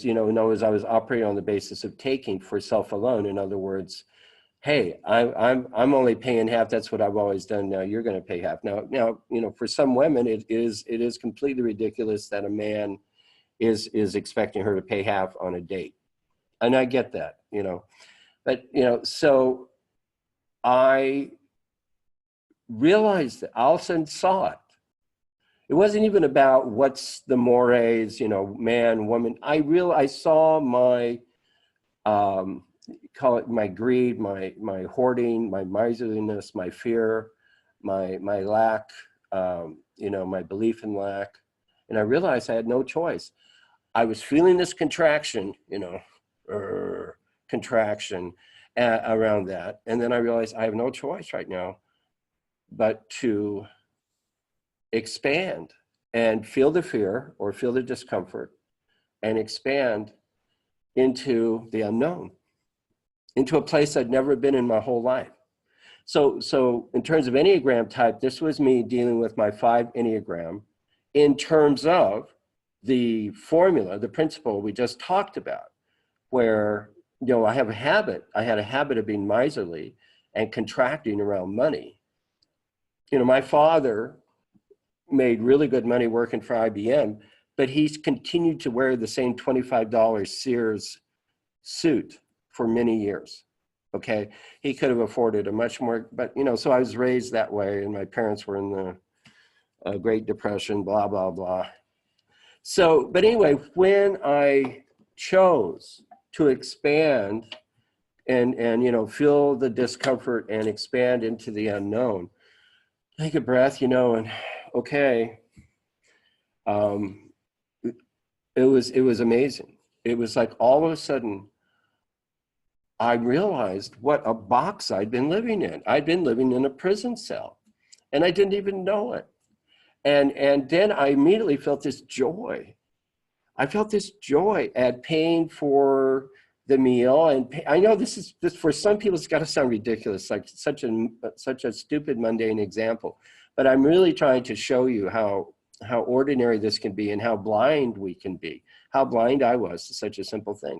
you know, in other words, I was operating on the basis of taking for self alone. In other words, hey, I'm only paying half. That's what I've always done. Now you're going to pay half. Now, you know, for some women, it is completely ridiculous that a man is expecting her to pay half on a date. And I get that, you know, but, you know, so I realized that, I also saw it. It wasn't even about what's the mores, you know, man, woman. I saw my, call it my greed, my hoarding, my miserliness, my fear, my lack, you know, my belief in lack. And I realized I had no choice. I was feeling this contraction, you know, contraction around that. And then I realized I have no choice right now but to expand and feel the fear or feel the discomfort and expand into the unknown, into a place I'd never been in my whole life. So in terms of Enneagram type, this was me dealing with my 5 Enneagram in terms of the formula, the principle we just talked about, where, you know, I had a habit of being miserly and contracting around money. You know, my father made really good money working for IBM, but he's continued to wear the same $25 Sears suit for many years. Okay. He could have afforded a much more, but you know, so I was raised that way, and my parents were in the Great Depression, blah, blah, blah. So, but anyway, when I chose to expand and you know, feel the discomfort and expand into the unknown, take a breath, you know, and okay, it was amazing. It was like all of a sudden, I realized what a box I'd been living in. I'd been living in a prison cell, and I didn't even know it. And then I immediately felt this joy. I felt this joy at paying for the meal, and I know this for some people it's got to sound ridiculous, like such a stupid, mundane example, but I'm really trying to show you how ordinary this can be and how blind we can be. How blind I was to such a simple thing.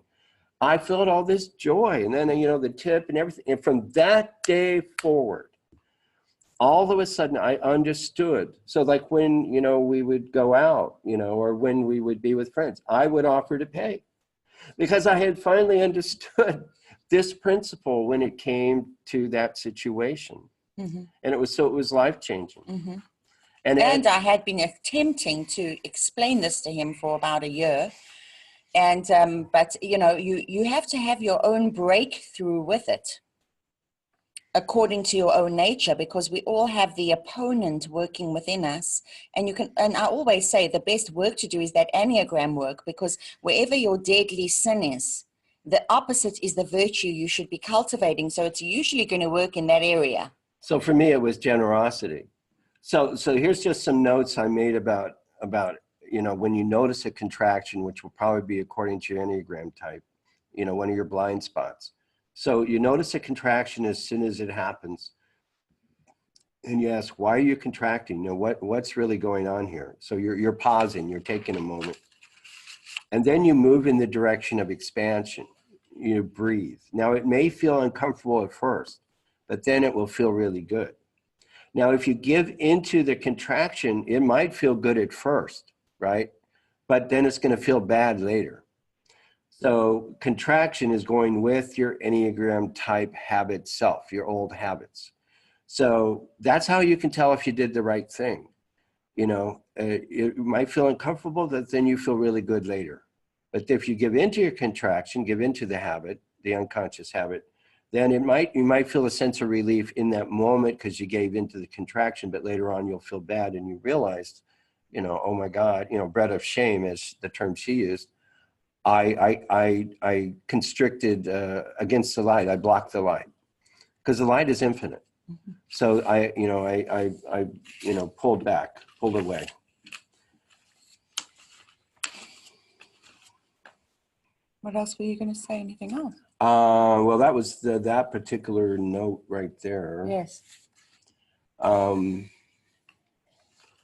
I felt all this joy, and then you know the tip and everything, and from that day forward, all of a sudden I understood. So like when, you know, we would go out, you know, or when we would be with friends, I would offer to pay because I had finally understood this principle when it came to that situation. Mm-hmm. And it was life-changing. Mm-hmm. And I had been attempting to explain this to him for about a year. And, but you know, you have to have your own breakthrough with it, according to your own nature, because we all have the opponent working within us. And I always say the best work to do is that Enneagram work, because wherever your deadly sin is, the opposite is the virtue you should be cultivating. So it's usually going to work in that area. So for me, it was generosity. So here's just some notes I made about, you know, when you notice a contraction, which will probably be according to your Enneagram type, you know, one of your blind spots. So you notice a contraction as soon as it happens, and you ask, why are you contracting? You know, what's really going on here? So you're pausing, you're taking a moment, and then you move in the direction of expansion. You breathe. Now it may feel uncomfortable at first, but then it will feel really good. Now, if you give into the contraction, it might feel good at first, right? But then it's going to feel bad later. So contraction is going with your Enneagram type habit self, your old habits. So that's how you can tell if you did the right thing. You know, it might feel uncomfortable, but then you feel really good later. But if you give into your contraction, give into the habit, the unconscious habit, then you might feel a sense of relief in that moment because you gave into the contraction, but later on you'll feel bad and you realized, you know, oh my God, you know, breath of shame is the term she used. I constricted against the light. I blocked the light because the light is infinite. Mm-hmm. So I pulled away. What else were you going to say? Anything else? Well, that was that particular note right there. Yes.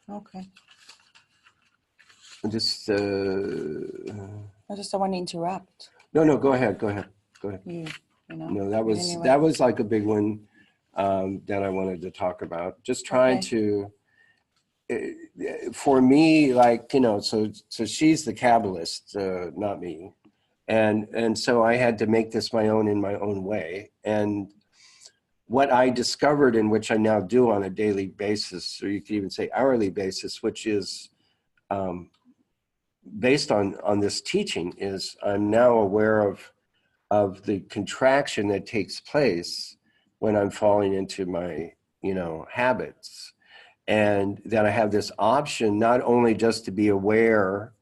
Okay. Just. I just don't want to interrupt. No, go ahead. You know. No, that was like a big one that I wanted to talk about. Just trying to, for me, like, you know, so she's the Kabbalist, not me. And so I had to make this my own in my own way. And what I discovered, and which I now do on a daily basis, or you could even say hourly basis, which is based on this teaching, is I'm now aware of the contraction that takes place when I'm falling into my, you know, habits. And that I have this option not only just to be aware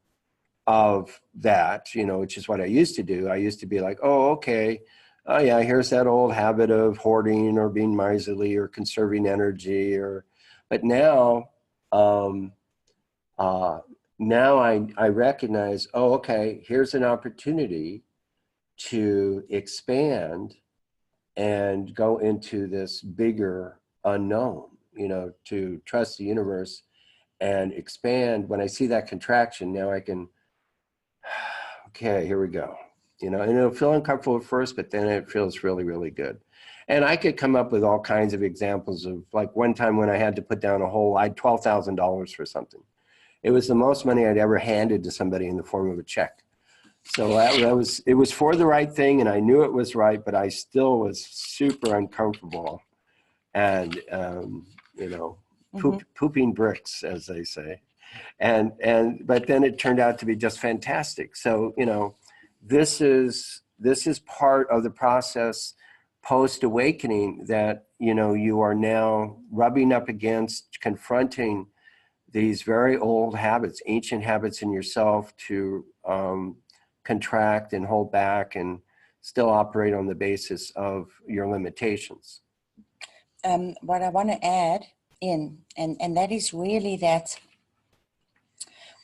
of that, you know, which is what I used to do. I used to be like, oh, okay. Oh yeah, here's that old habit of hoarding or being miserly or conserving energy, but now, now I recognize, oh, okay, here's an opportunity to expand and go into this bigger unknown, you know, to trust the universe and expand. When I see that contraction, now I can, okay, here we go. You know, and it'll feel uncomfortable at first, but then it feels really, really good. And I could come up with all kinds of examples of, like, one time when I had to put down I had $12,000 for something. It was the most money I'd ever handed to somebody in the form of a check. So it was for the right thing, and I knew it was right, but I still was super uncomfortable, and pooping bricks, as they say, but then it turned out to be just fantastic. So this is part of the process post awakening, that you are now rubbing up against, confronting these very old habits, ancient habits in yourself to contract and hold back and still operate on the basis of your limitations. What I want to add in, and that is really that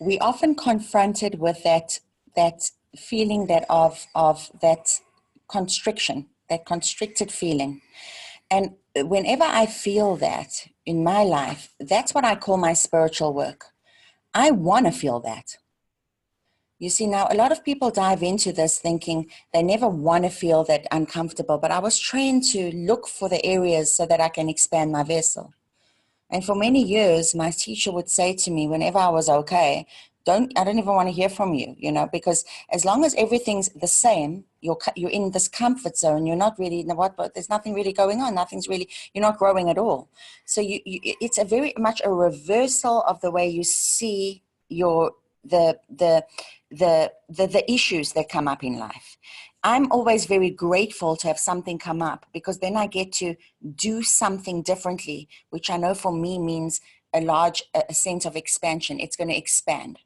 we often confronted with that feeling that of that constriction, that constricted feeling. And whenever I feel that in my life, that's what I call my spiritual work. I want to feel that. You see, now a lot of people dive into this thinking they never want to feel that uncomfortable, but I was trained to look for the areas so that I can expand my vessel. And for many years, my teacher would say to me whenever I was okay, I don't even want to hear from you, because as long as everything's the same, you're in this comfort zone. You're not really, but there's nothing really going on. You're not growing at all. So it's a very much a reversal of the way you see the issues that come up in life. I'm always very grateful to have something come up, because then I get to do something differently, which I know for me means a sense of expansion. It's going to expand.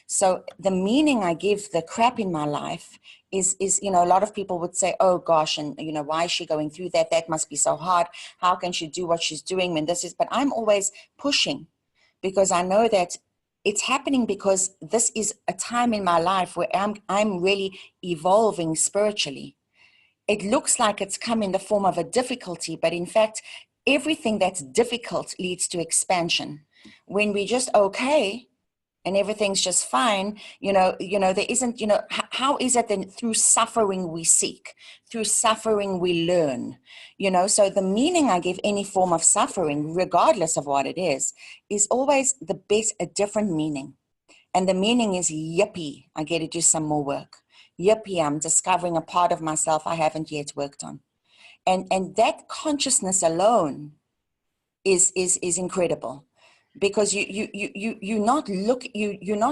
So the meaning I give the crap in my life is a lot of people would say, oh gosh, and why is she going through that? That must be so hard. How can she do what she's doing when but I'm always pushing, because I know that it's happening because this is a time in my life where I'm really evolving spiritually. It looks like it's come in the form of a difficulty, but in fact, everything that's difficult leads to expansion. When we're just okay and everything's just fine, there isn't, how is it then through suffering we seek, through suffering we learn, so the meaning I give any form of suffering, regardless of what it is always a different meaning. And the meaning is, yippee, I get to do some more work. Yippee, I'm discovering a part of myself I haven't yet worked on. And that consciousness alone is incredible. Because you're not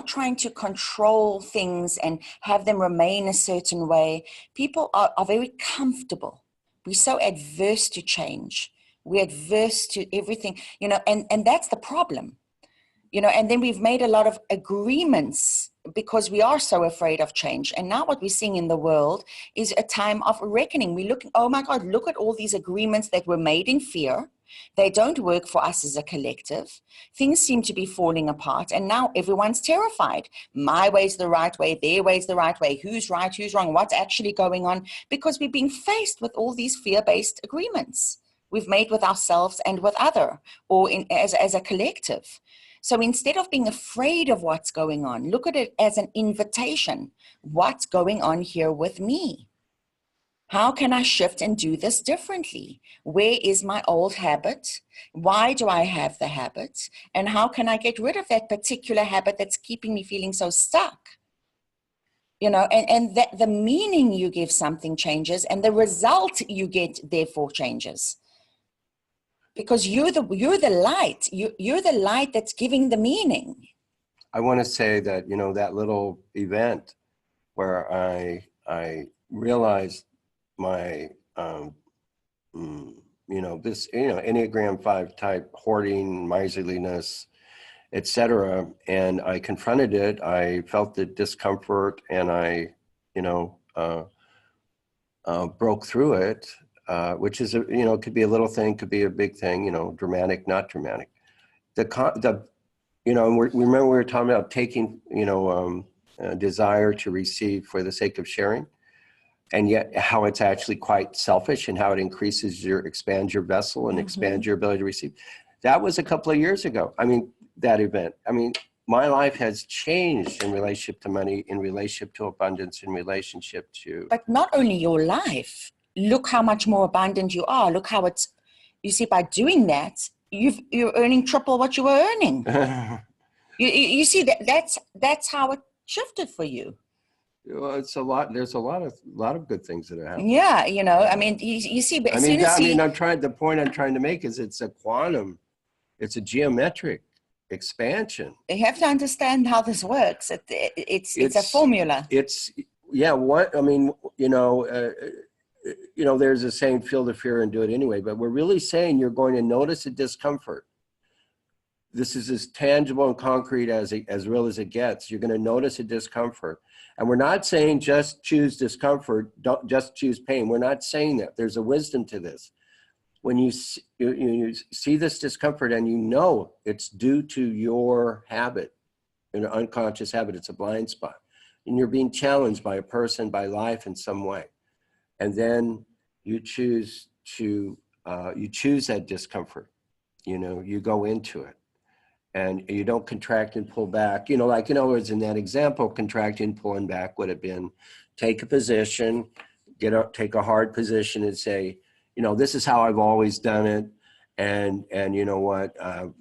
trying to control things and have them remain a certain way. People are very comfortable. We're so adverse to change. We're adverse to everything, and that's the problem. And then we've made a lot of agreements because we are so afraid of change. And now what we're seeing in the world is a time of reckoning. We're looking, oh my God, look at all these agreements that were made in fear. They don't work for us as a collective. Things seem to be falling apart. And now everyone's terrified. My way's the right way. Their way's the right way. Who's right? Who's wrong? What's actually going on? Because we're being faced with all these fear-based agreements we've made with ourselves and with other, or as a collective. So instead of being afraid of what's going on, look at it as an invitation. What's going on here with me? How can I shift and do this differently? Where is my old habit? Why do I have the habit? And how can I get rid of that particular habit that's keeping me feeling so stuck? And that the meaning you give something changes, and the result you get therefore changes. Because you're the light. You're the light that's giving the meaning. I want to say that, that little event where I realized my, this, Enneagram 5 type hoarding, miserliness, etc. And I confronted it. I felt the discomfort, and I, broke through it. Which is, could be a little thing, could be a big thing, dramatic, not dramatic. Remember we were talking about taking, desire to receive for the sake of sharing, and yet how it's actually quite selfish, and how it expands your vessel and expands your ability to receive. That was a couple of years ago. That event. My life has changed in relationship to money, in relationship to abundance, in relationship to. But not only your life. Look how much more abundant you are. Look how you see, by doing that, you're earning triple what you were earning. you see, that's how it shifted for you. Well, it's a lot. There's a lot of good things that are happening. Yeah, you know, I mean, you see, but as soon as the point I'm trying to make is it's a geometric expansion. you have to understand how this works. It's a formula. There's a saying, feel the fear and do it anyway, but we're really saying you're going to notice a discomfort. This is as tangible and concrete as real as it gets. You're going to notice a discomfort. And we're not saying just choose discomfort, don't just choose pain. We're not saying that. There's a wisdom to this. When you see this discomfort and you know it's due to your habit, an unconscious habit, it's a blind spot, and you're being challenged by a person, by life in some way. And then you choose that discomfort, you go into it. And you don't contract and pull back. Like in other words, in that example, contracting and pulling back would have been take a position, take a hard position and say, this is how I've always done it. And you know what, the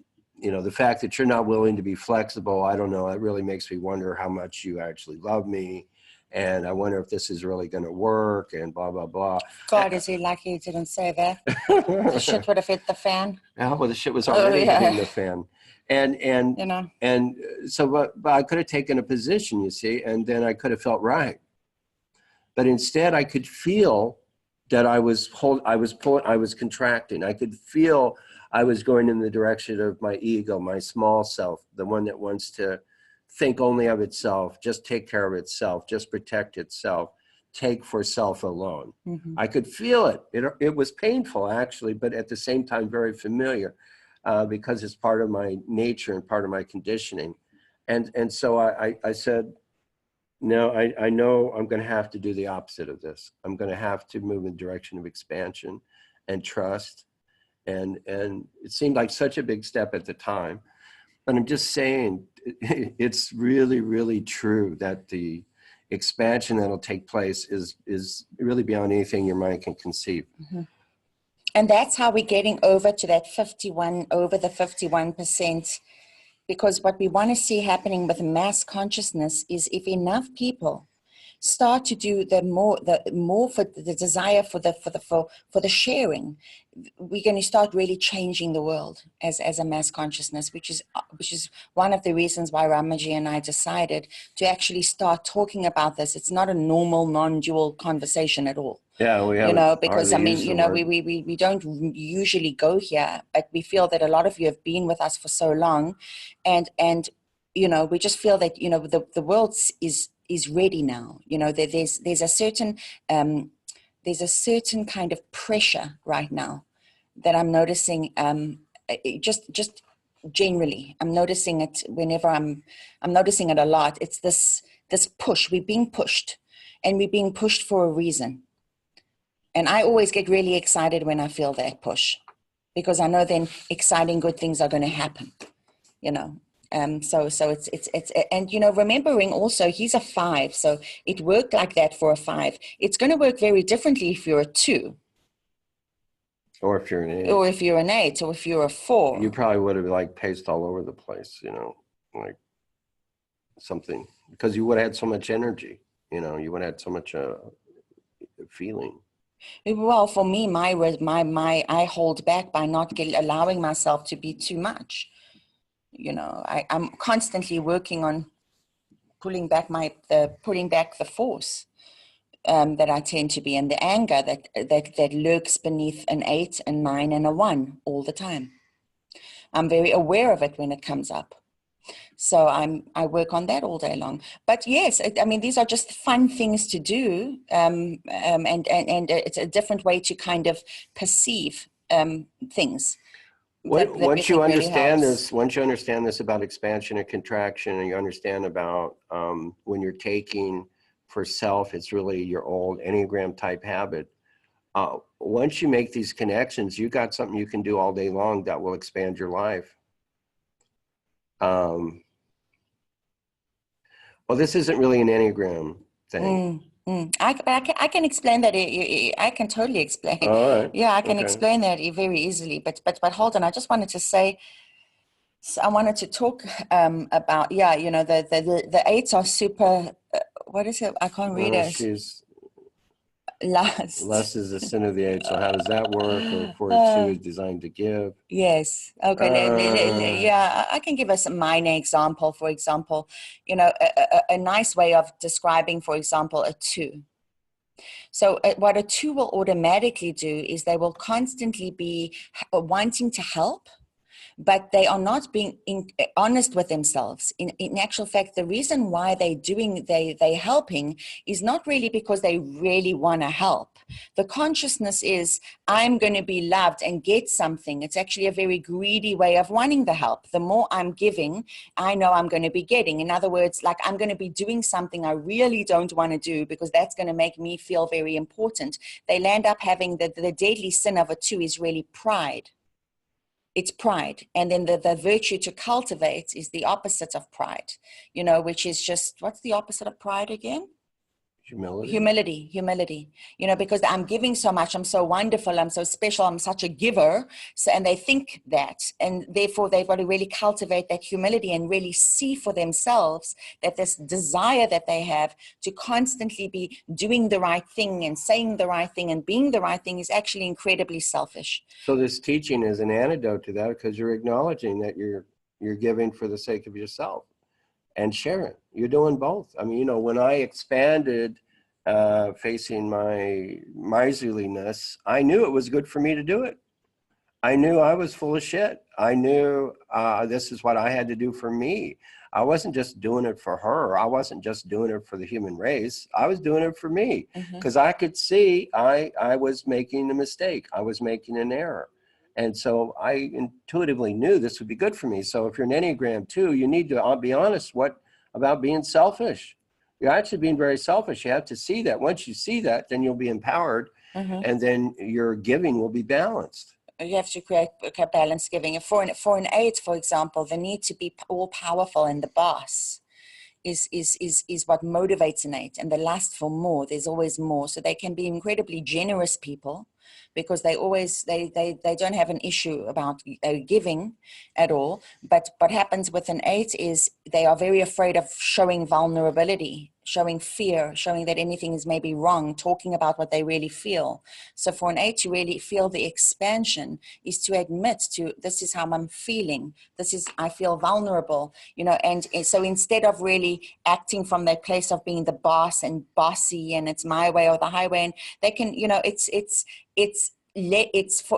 fact that you're not willing to be flexible, I don't know, it really makes me wonder how much you actually love me. And I wonder if this is really going to work and blah, blah, blah. God, is he lucky he didn't say that? The shit would have hit the fan. Yeah, well, the shit was already hitting the fan. And so, but I could have taken a position, you see, and then I could have felt right. But instead I could feel that I was contracting. I could feel I was going in the direction of my ego, my small self, the one that wants to think only of itself, just take care of itself, just protect itself, take for self alone. Mm-hmm. I could feel it. It was painful actually, but at the same time, very familiar. Because it's part of my nature and part of my conditioning. And so I said, no, I know I'm going to have to do the opposite of this. I'm going to have to move in the direction of expansion and trust. And it seemed like such a big step at the time. But I'm just saying, it's really, really true that the expansion that'll take place is really beyond anything your mind can conceive. Mm-hmm. And that's how we're getting over to that 51%, because what we want to see happening with mass consciousness is if enough people start to do the more for the desire for the sharing, we're going to start really changing the world as a mass consciousness, which is one of the reasons why Ramaji and I decided to actually start talking about this. It's not a normal non-dual conversation at all. Yeah, we have because we don't usually go here, but we feel that a lot of you have been with us for so long, and we just feel that the world is ready now. There's a certain kind of pressure right now that I'm noticing. Just generally, I'm noticing it whenever I'm noticing it a lot. It's this push. We're being pushed, and we're being pushed for a reason. And I always get really excited when I feel that push, because I know then exciting, good things are going to happen, So it's and remembering also he's a 5, so it worked like that for a 5. It's going to work very differently if you're a 2, or if you're an 8, or if you're an 8, or if you're a 4. You probably would have paced all over the place, like something, because you would have had so much energy, you would have had so much feeling. Well, for me, I hold back by not allowing myself to be too much. I'm constantly working on pulling back the force that I tend to be, and the anger that lurks beneath an 8, a 9, and a 1 all the time. I'm very aware of it when it comes up. So I work on that all day long. But yes, I mean, these are just fun things to do, and it's a different way to kind of perceive things. Once you understand this about expansion and contraction, and you understand about when you're taking for self, it's really your old Enneagram type habit. Once you make these connections, you got something you can do all day long that will expand your life. Well, this isn't really an Enneagram thing. I can explain that. I can totally explain. All right. Yeah, I can explain that very easily. But hold on, I just wanted to say, I wanted to talk about, the 8s are super what is it? I can't read Well, it. she's Lust. lust is the sin of the age. So how does that work? Or for two is designed to give. Yes. Okay. Yeah, I can give us a minor example. For example, you know, a nice way of describing, for example, a two. So what a two will automatically do is they will constantly be wanting to help, but they are not being honest with themselves. In actual fact, the reason why they helping is not really because they really want to help. The consciousness is, I'm going to be loved and get something. It's actually a very greedy way of wanting the help. The more I'm giving, I know I'm going to be getting. In other words, like I'm going to be doing something I really don't want to do because that's going to make me feel very important. They land up having the deadly sin of a two is really pride. It's pride. And then the virtue to cultivate is the opposite of pride, you know, which is just, what's the opposite of pride again? Humility, you know, because I'm giving so much, I'm so wonderful, I'm so special, I'm such a giver. So, and they think that, and therefore they've got to really cultivate that humility and really see for themselves that this desire that they have to constantly be doing the right thing and saying the right thing and being the right thing is actually incredibly selfish. So this teaching is an antidote to that, because you're acknowledging that you're giving for the sake of yourself and sharing. You're doing both. I mean, you know, when I expanded facing my miserliness, I knew it was good for me to do it. I knew I was full of shit. I knew this is what I had to do for me. I wasn't just doing it for her. I wasn't just doing it for the human race. I was doing it for me because I could see I was making a mistake. I was making an error. And so I intuitively knew this would be good for me. So if you're an Enneagram 2, you need to be honest about being selfish. You're actually being very selfish. You have to see that. Once you see that, then you'll be empowered, and then your giving will be balanced. You have to create balanced giving. For an 8, for example, the need to be all powerful and the boss is what motivates an 8, and the lust for more. There's always more. So they can be incredibly generous people because they don't have an issue about giving at all. But what happens with an 8 is they are very afraid of showing vulnerability, showing fear, showing that anything is maybe wrong, talking about what they really feel. So for an 8 to really feel the expansion is to admit to, this is how I'm feeling. I feel vulnerable, you know, and so instead of really acting from that place of being the boss and bossy and it's my way or the highway, and they can, you know,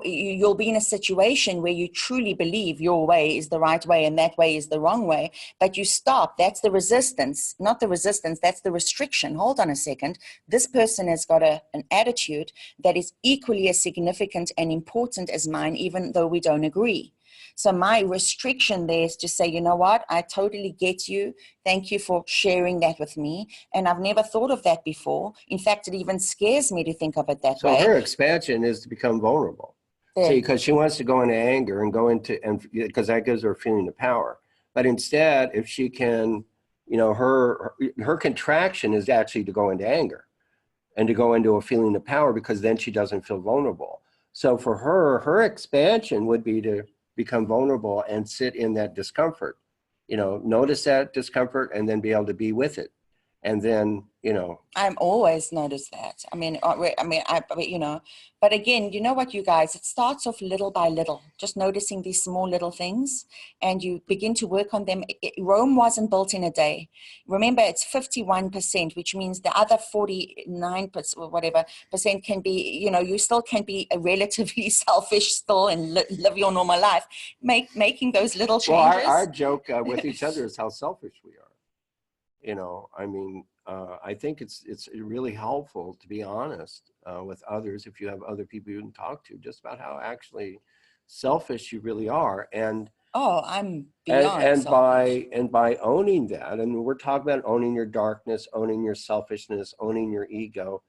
you'll be in a situation where you truly believe your way is the right way and that way is the wrong way, but you stop. That's the resistance, not the resistance. That's the restriction. Hold on a second. This person has got an attitude that is equally as significant and important as mine, even though we don't agree. So my restriction there is to say, you know what? I totally get you. Thank you for sharing that with me. And I've never thought of that before. In fact, it even scares me to think of it that way. So her expansion is to become vulnerable. Yeah. See, because she wants to go into anger and because that gives her a feeling of power. But instead, if she can, you know, her contraction is actually to go into anger and to go into a feeling of power, because then she doesn't feel vulnerable. So for her expansion would be to become vulnerable and sit in that discomfort, you know, notice that discomfort and then be able to be with it. And then, you know, I'm always noticed that. You know, but again, you know what, you guys, it starts off little by little, just noticing these small little things, and you begin to work on them. Rome wasn't built in a day. Remember, it's 51%, which means the other 49% or whatever percent can be, you know, you still can be a relatively selfish still and live your normal life, making those little changes. Well, our joke with each other is how selfish we are. You know, I mean, I think it's really helpful to be honest with others, if you have other people you can talk to, just about how actually selfish you really are. And I'm beyond and by owning that, and we're talking about owning your darkness, owning your selfishness, owning your ego,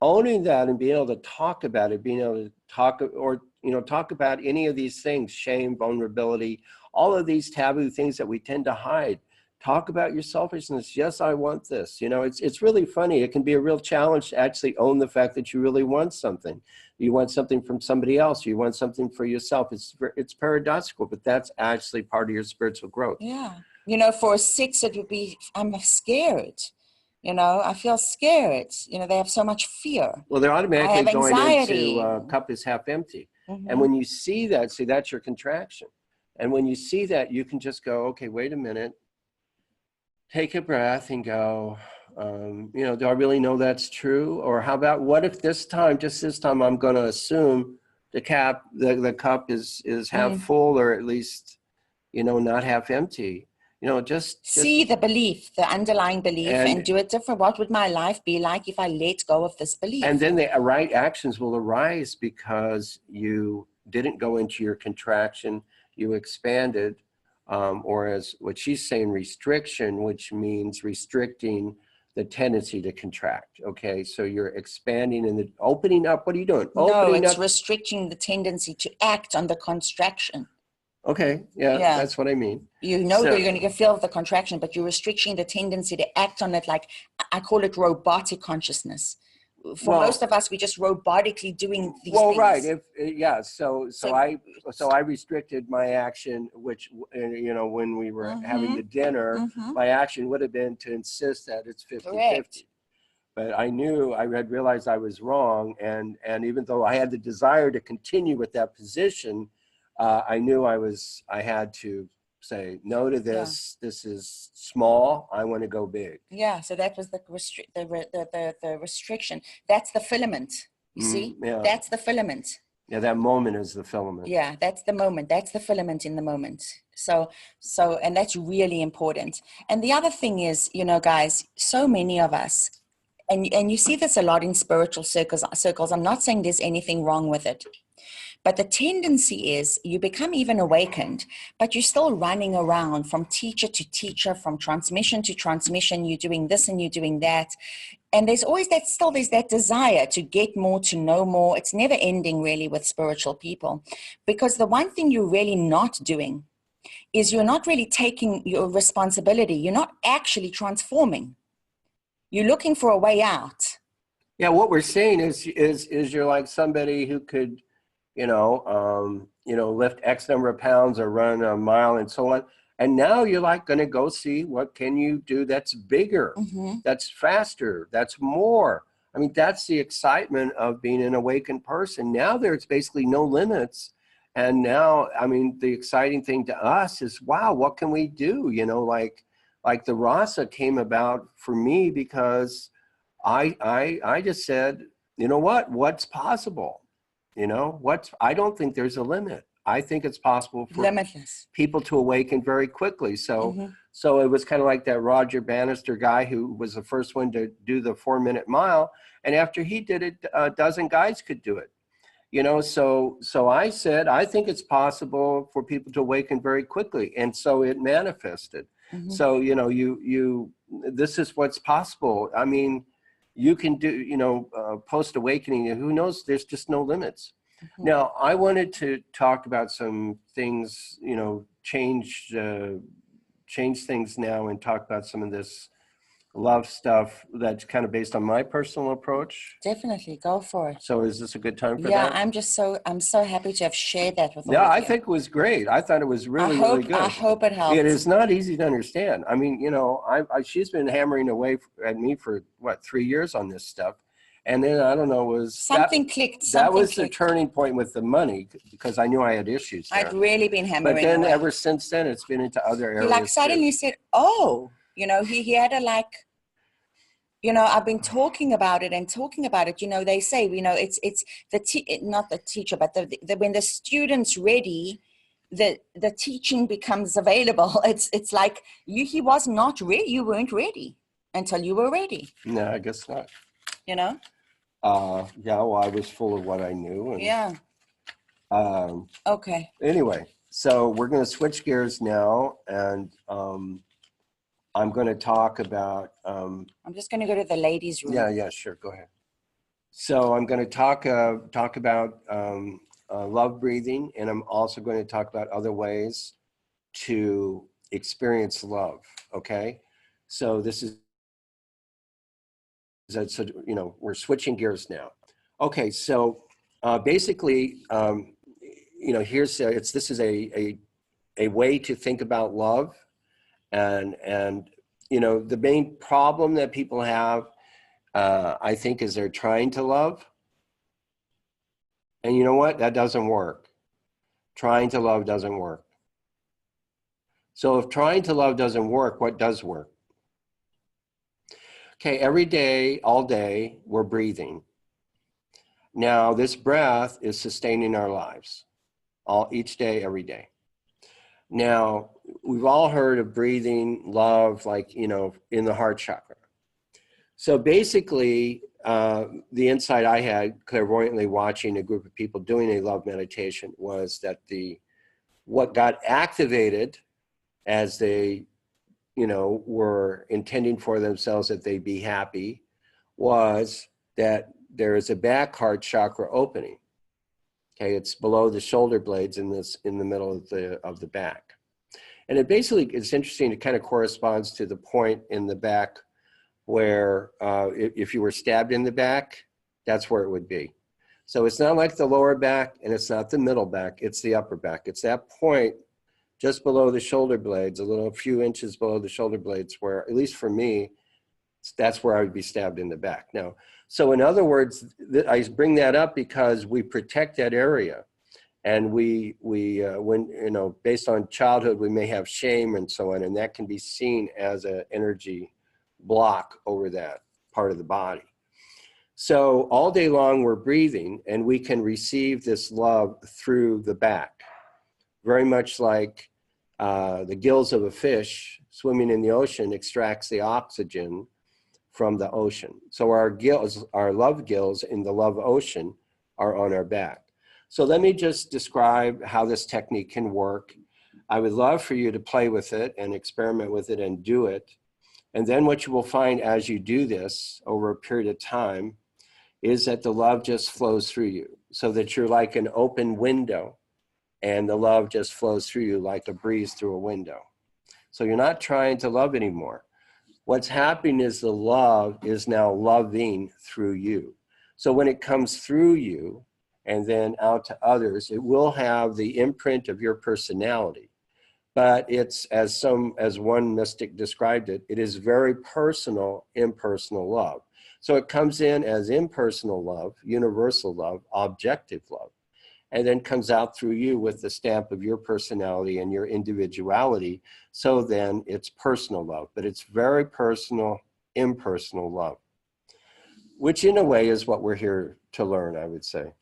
owning that and being able to talk about it, being able to talk about any of these things, shame, vulnerability, all of these taboo things that we tend to hide. Talk about your selfishness. Yes, I want this. You know, it's really funny. It can be a real challenge to actually own the fact that you really want something. You want something from somebody else. You want something for yourself. It's paradoxical, but that's actually part of your spiritual growth. Yeah. You know, for a 6, it would be, I'm scared. I feel scared. They have so much fear. Well, they're I automatically have going anxiety. into cup is half empty. Mhm. And when you see that, see, that's your contraction. And when you see that, you can just go, okay, wait a minute, take a breath and go, do I really know that's true? Or how about, what if this time, just this time, I'm going to assume the cup is half full, or at least, not half empty. Just see the belief, the underlying belief, and do it different. What would my life be like if I let go of this belief? And then the right actions will arise because you didn't go into your contraction, you expanded, or as what she's saying, restriction, which means restricting the tendency to contract. Okay, so you're expanding and opening up. What are you doing? Opening up. Restricting the tendency to act on the contraction. Okay, yeah, that's what I mean. That you're going to feel the contraction, but you're restricting the tendency to act on it. Like, I call it robotic consciousness. For most of us, we're just robotically doing these things. Right. So I restricted my action, which, when we were having the dinner, my action would have been to insist that it's 50-50. But I had realized I was wrong. And even though I had the desire to continue with that position, I knew I had to say no to this. Yeah. This is small. I want to go big. Yeah. So that was the restriction. That's the filament. You see? Yeah. That's the filament. Yeah. That moment is the filament. Yeah. That's the moment. That's the filament in the moment. So, and that's really important. And the other thing is, guys, so many of us, and you see this a lot in spiritual circles. I'm not saying there's anything wrong with it. But the tendency is you become even awakened, but you're still running around from teacher to teacher, from transmission to transmission. You're doing this and you're doing that. And there's always there's that desire to get more, to know more. It's never ending really with spiritual people, because the one thing you're really not doing is you're not really taking your responsibility. You're not actually transforming. You're looking for a way out. Yeah. What we're saying is you're like somebody who could, lift X number of pounds or run a mile and so on. And now you're like going to go see what can you do that's bigger, that's faster, that's more. I mean, that's the excitement of being an awakened person. Now there's basically no limits. And now, I mean, the exciting thing to us is, wow, what can we do? Like the RASA came about for me because I just said, what's possible? I don't think there's a limit. I think it's possible for limitless people to awaken very quickly. So it was kind of like that Roger Bannister guy who was the first one to do the 4-minute mile. And after he did it, a dozen guys could do it. So I said, I think it's possible for people to awaken very quickly. And so it manifested. So, this is what's possible. I mean, you can do, post-awakening, who knows, there's just no limits. Now, I wanted to talk about some things, change things now and talk about some of this love stuff that's kind of based on my personal approach. Definitely, go for it. So is this a good time for that? Yeah, I'm so happy to have shared that with all of you. I think it was great. I thought it was really good. I hope it helped. It is not easy to understand. I mean, she's been hammering away at me for 3 years on this stuff. And then I don't know, something clicked. That was the turning point with the money, because I knew I had issues there. I'd really been hammering. But then away. Ever since then, it's been into other areas. He suddenly said, "Oh, he had a I've been talking about it. They say, it's not the teacher, but when the student's ready, the teaching becomes available. It's like he was not ready. You weren't ready until you were ready. No, I guess not. Yeah, well, I was full of what I knew. And, yeah. Okay. Anyway, so we're going to switch gears now, and I'm going to talk about. I'm just going to go to the ladies' room. Yeah, sure. Go ahead. So I'm going to talk about love breathing, and I'm also going to talk about other ways to experience love. Okay, so this is. So, we're switching gears now. Okay, so basically, here's this is a way to think about love, and you know, the main problem that people have, I think, is they're trying to love. And you know what? That doesn't work. Trying to love doesn't work. So if trying to love doesn't work, what does work? Okay, every day, all day, we're breathing. Now, this breath is sustaining our lives, each day, every day. Now, we've all heard of breathing, love, like, you know, in the heart chakra. So basically, the insight I had clairvoyantly watching a group of people doing a love meditation was that what got activated as they, you know, were intending for themselves that they be happy was that there is a back heart chakra opening. Okay, it's below the shoulder blades in the middle of the back. And it basically, it's interesting, it kind of corresponds to the point in the back where if you were stabbed in the back, that's where it would be. So it's not like the lower back and it's not the middle back, it's the upper back. It's that point just below the shoulder blades, a few inches below the shoulder blades, where, at least for me, that's where I would be stabbed in the back. Now, so in other words, I bring that up because we protect that area. And when, you know, based on childhood, we may have shame and so on, and that can be seen as an energy block over that part of the body. So all day long we're breathing, and we can receive this love through the back, very much like the gills of a fish swimming in the ocean extracts the oxygen from the ocean. So our gills, our love gills in the love ocean, are on our back. So let me just describe how this technique can work. I would love for you to play with it and experiment with it and do it. And then what you will find as you do this over a period of time is that the love just flows through you, so that you're like an open window and the love just flows through you like a breeze through a window. So you're not trying to love anymore. What's happening is the love is now loving through you. So when it comes through you and then out to others, it will have the imprint of your personality. But it's, as one mystic described it, it is very personal, impersonal love. So it comes in as impersonal love, universal love, objective love, and then comes out through you with the stamp of your personality and your individuality. So then it's personal love, but it's very personal, impersonal love, which in a way is what we're here to learn, I would say.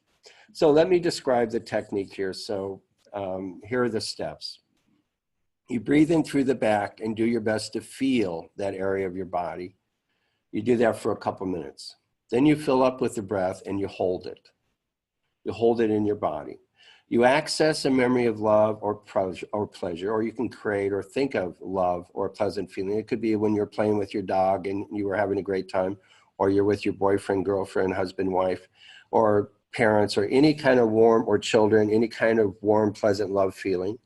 So let me describe the technique here. So here are the steps. You breathe in through the back and do your best to feel that area of your body. You do that for a couple minutes. Then you fill up with the breath and you hold it. You hold it in your body. You access a memory of love or pleasure, or you can create or think of love or a pleasant feeling. It could be when you're playing with your dog and you were having a great time, or you're with your boyfriend, girlfriend, husband, wife, or parents, or any kind of warm, or children, any kind of warm, pleasant love feeling.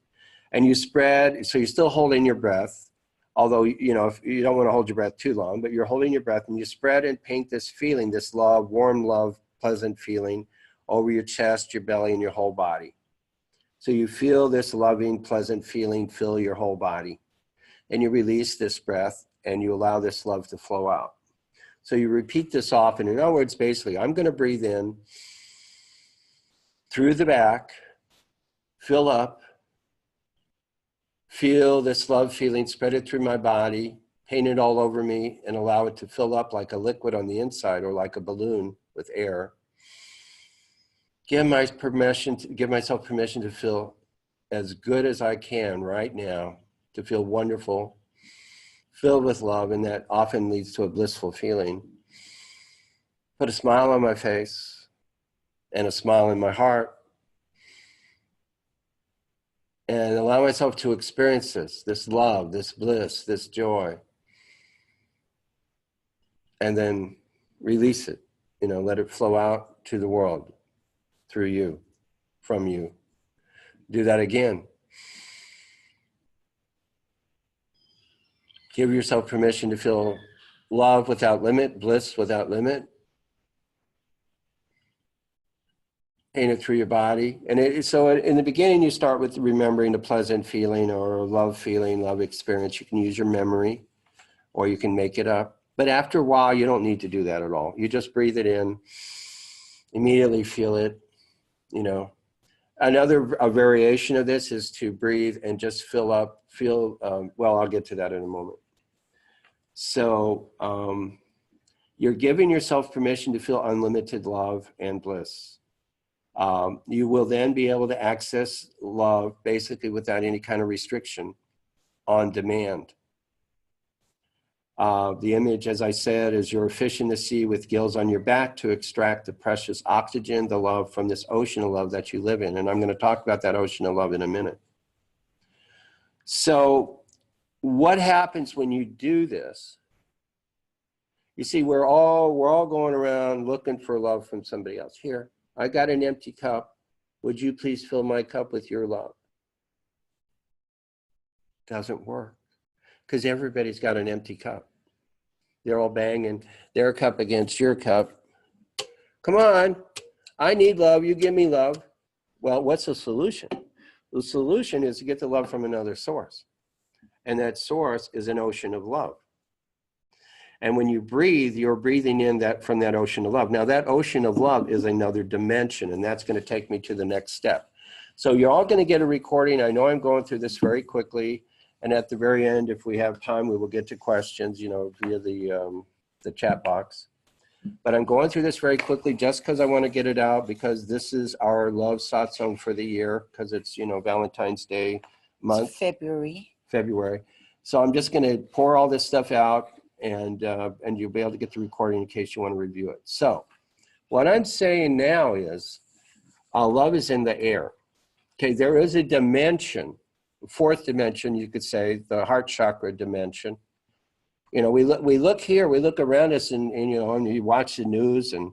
And you spread, so you're still holding your breath, although, you know, if you don't want to hold your breath too long, but you're holding your breath, and you spread and paint this feeling, this love, warm love, pleasant feeling over your chest, your belly, and your whole body. So you feel this loving, pleasant feeling fill your whole body. And you release this breath and you allow this love to flow out. So you repeat this often. In other words, basically, I'm going to breathe in through the back, fill up, feel this love feeling, spread it through my body, paint it all over me, and allow it to fill up like a liquid on the inside or like a balloon with air. Give myself permission to feel as good as I can right now, to feel wonderful, filled with love, and that often leads to a blissful feeling. Put a smile on my face and a smile in my heart, and allow myself to experience this love, this bliss, this joy, and then release it, you know, let it flow out to the world, through you, from you. Do that again. Give yourself permission to feel love without limit, bliss without limit. Paint it through your body. And so in the beginning, you start with remembering a pleasant feeling or a love feeling, love experience. You can use your memory, or you can make it up. But after a while, you don't need to do that at all. You just breathe it in, immediately feel it, you know. Another variation of this is to breathe and just fill up, well, I'll get to that in a moment. So you're giving yourself permission to feel unlimited love and bliss. You will then be able to access love basically without any kind of restriction, on demand. The image, as I said, is you're a fish in the sea with gills on your back to extract the precious oxygen, the love from this ocean of love that you live in. And I'm going to talk about that ocean of love in a minute. So what happens when you do this? You see, we're all going around looking for love from somebody else. Here, I got an empty cup. Would you please fill my cup with your love? Doesn't work, because everybody's got an empty cup. They're all banging their cup against your cup. Come on, I need love, you give me love. Well, what's the solution? The solution is to get the love from another source. And that source is an ocean of love. And when you breathe, you're breathing in that from that ocean of love. Now that ocean of love is another dimension, and that's going to take me to the next step. So you're all going to get a recording. I know I'm going through this very quickly. And at the very end, if we have time, we will get to questions, you know, via the chat box. But I'm going through this very quickly just because I want to get it out, because this is our love satsang for the year, because it's, you know, Valentine's Day month. It's February. So I'm just going to pour all this stuff out, and you'll be able to get the recording in case you want to review it. So what I'm saying now is love is in the air. Okay, there is a dimension. Fourth dimension, you could say, the heart chakra dimension. You know, we look here, we look around us, and you know, and you watch the news, and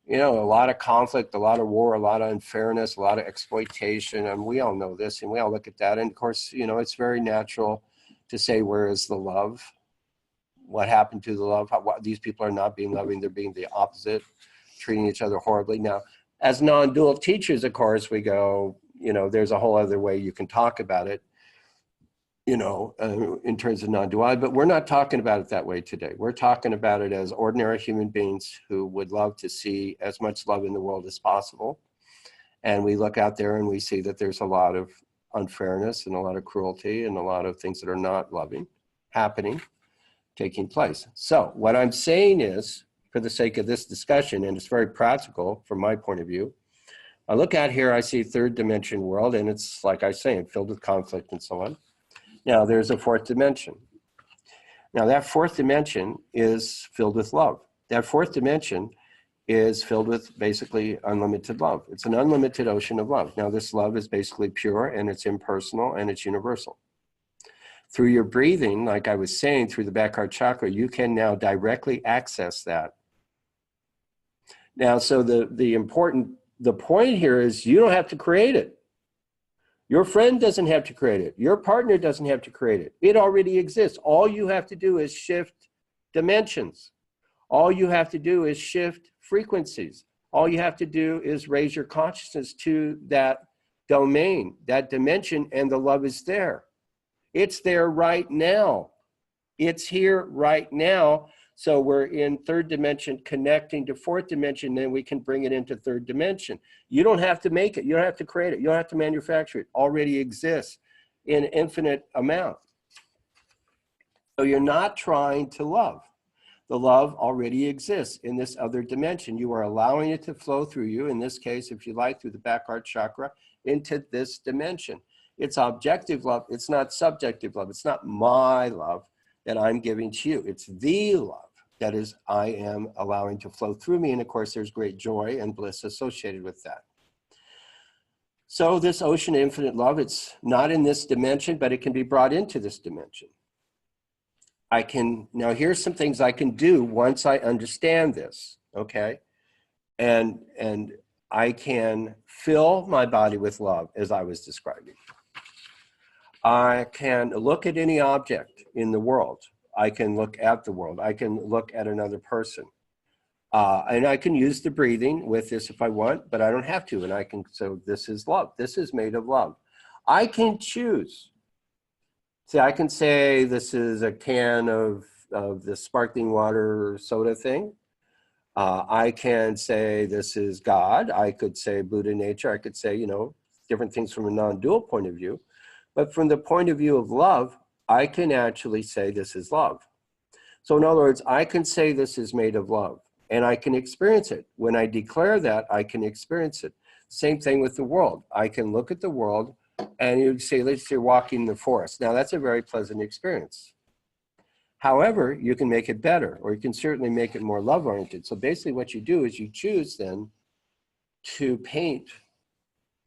you know, a lot of conflict, a lot of war, a lot of unfairness, a lot of exploitation, and we all know this, and we all look at that, and of course, you know, it's very natural to say, where is the love? What happened to the love? These people are not being loving, they're being the opposite, treating each other horribly. Now, as non-dual teachers, of course, we go, you know, there's a whole other way you can talk about it, you know, in terms of non-duality, but we're not talking about it that way today. We're talking about it as ordinary human beings who would love to see as much love in the world as possible. And we look out there and we see that there's a lot of unfairness and a lot of cruelty and a lot of things that are not loving happening, taking place. So what I'm saying is, for the sake of this discussion, and it's very practical from my point of view, I look out here, I see third dimension world, and it's, like I say, filled with conflict and so on. Now, there's a fourth dimension. Now, that fourth dimension is filled with love. That fourth dimension is filled with basically unlimited love. It's an unlimited ocean of love. Now, this love is basically pure, and it's impersonal, and it's universal. Through your breathing, like I was saying, through the Back Heart Chakra, you can now directly access that. Now, so the point here is you don't have to create it. Your friend doesn't have to create it. Your partner doesn't have to create it. It already exists. All you have to do is shift dimensions. All you have to do is shift frequencies. All you have to do is raise your consciousness to that domain, that dimension, and the love is there. It's there right now. It's here right now. So we're in third dimension connecting to fourth dimension, then we can bring it into third dimension. You don't have to make it. You don't have to create it. You don't have to manufacture it. It already exists in infinite amount. So you're not trying to love. The love already exists in this other dimension. You are allowing it to flow through you, in this case, if you like, through the Back Heart Chakra, into this dimension. It's objective love. It's not subjective love. It's not my love that I'm giving to you. It's the love that is I am allowing to flow through me. And of course, there's great joy and bliss associated with that. So this ocean of infinite love, it's not in this dimension, but it can be brought into this dimension. Now here's some things I can do once I understand this, okay? And I can fill my body with love, as I was describing. I can look at any object in the world. I can look at the world. I can look at another person. And I can use the breathing with this if I want, but I don't have to. And so this is love. This is made of love. I can choose. See, I can say this is a can of the sparkling water soda thing. I can say this is God. I could say Buddha nature. I could say, different things from a non-dual point of view. But from the point of view of love, I can actually say this is love. So in other words, I can say this is made of love, and I can experience it. When I declare that, I can experience it. Same thing with the world. I can look at the world and you say, let's say you're walking in the forest. Now that's a very pleasant experience. However, you can make it better, or you can certainly make it more love-oriented. So basically what you do is you choose then to paint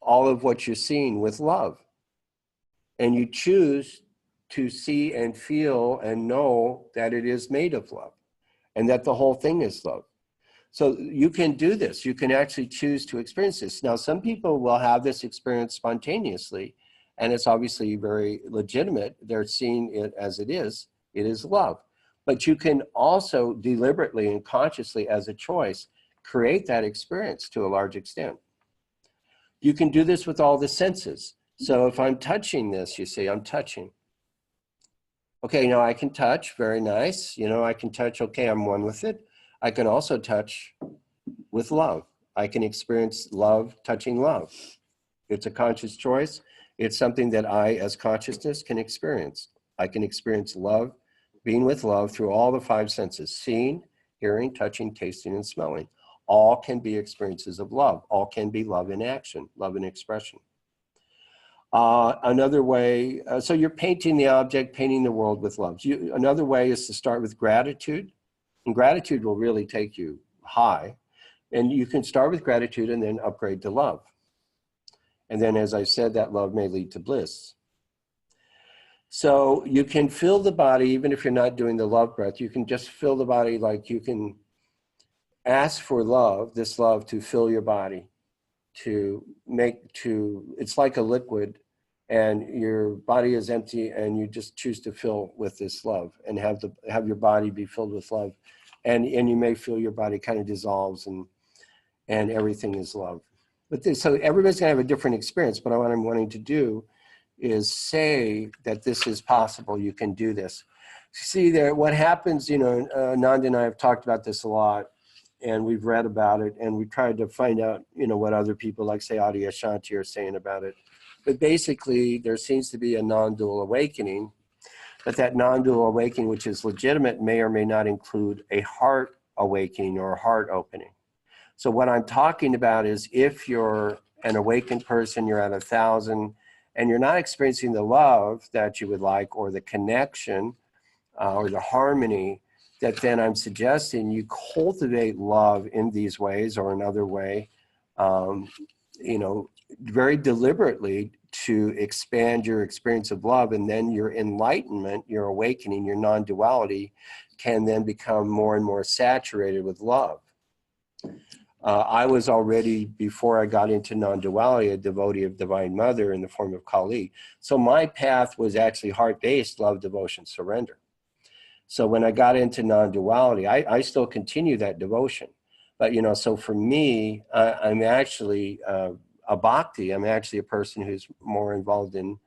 all of what you're seeing with love. And you choose to see and feel and know that it is made of love and that the whole thing is love. So you can do this. You can actually choose to experience this. Now, some people will have this experience spontaneously, and it's obviously very legitimate. They're seeing it as it is. It is love. But you can also deliberately and consciously, as a choice, create that experience to a large extent. You can do this with all the senses. So if I'm touching this, you see, I'm touching. Okay, now I can touch, very nice. I can touch, okay, I'm one with it. I can also touch with love. I can experience love, touching love. It's a conscious choice. It's something that I, as consciousness, can experience. I can experience love, being with love through all the five senses: seeing, hearing, touching, tasting, and smelling. All can be experiences of love. All can be love in action, love in expression. Another way, so you're painting the object, painting the world with love. Another way is to start with gratitude, and gratitude will really take you high. And you can start with gratitude and then upgrade to love. And then, as I said, that love may lead to bliss. So you can fill the body, even if you're not doing the love breath, you can just fill the body, like you can ask for love, this love to fill your body. It's like a liquid, and your body is empty, and you just choose to fill with this love and have your body be filled with love. And you may feel your body kind of dissolves and everything is love. So everybody's gonna have a different experience, but what I'm wanting to do is say that this is possible. You can do this. See there, what happens, Ananda and I have talked about this a lot, and we've read about it, and we tried to find out, what other people like, say, Adi Ashanti are saying about it. But basically, there seems to be a non-dual awakening, but that non-dual awakening, which is legitimate, may or may not include a heart awakening or a heart opening. So what I'm talking about is, if you're an awakened person, you're at 1,000, and you're not experiencing the love that you would like, or the connection, or the harmony, that then I'm suggesting you cultivate love in these ways or another way, very deliberately, to expand your experience of love. And then your enlightenment, your awakening, your non-duality can then become more and more saturated with love. I was already, before I got into non-duality, a devotee of Divine Mother in the form of Kali. So my path was actually heart-based, love, devotion, surrender. So when I got into non-duality, I still continue that devotion. But, so for me, I'm actually a bhakti. I'm actually a person who's more involved in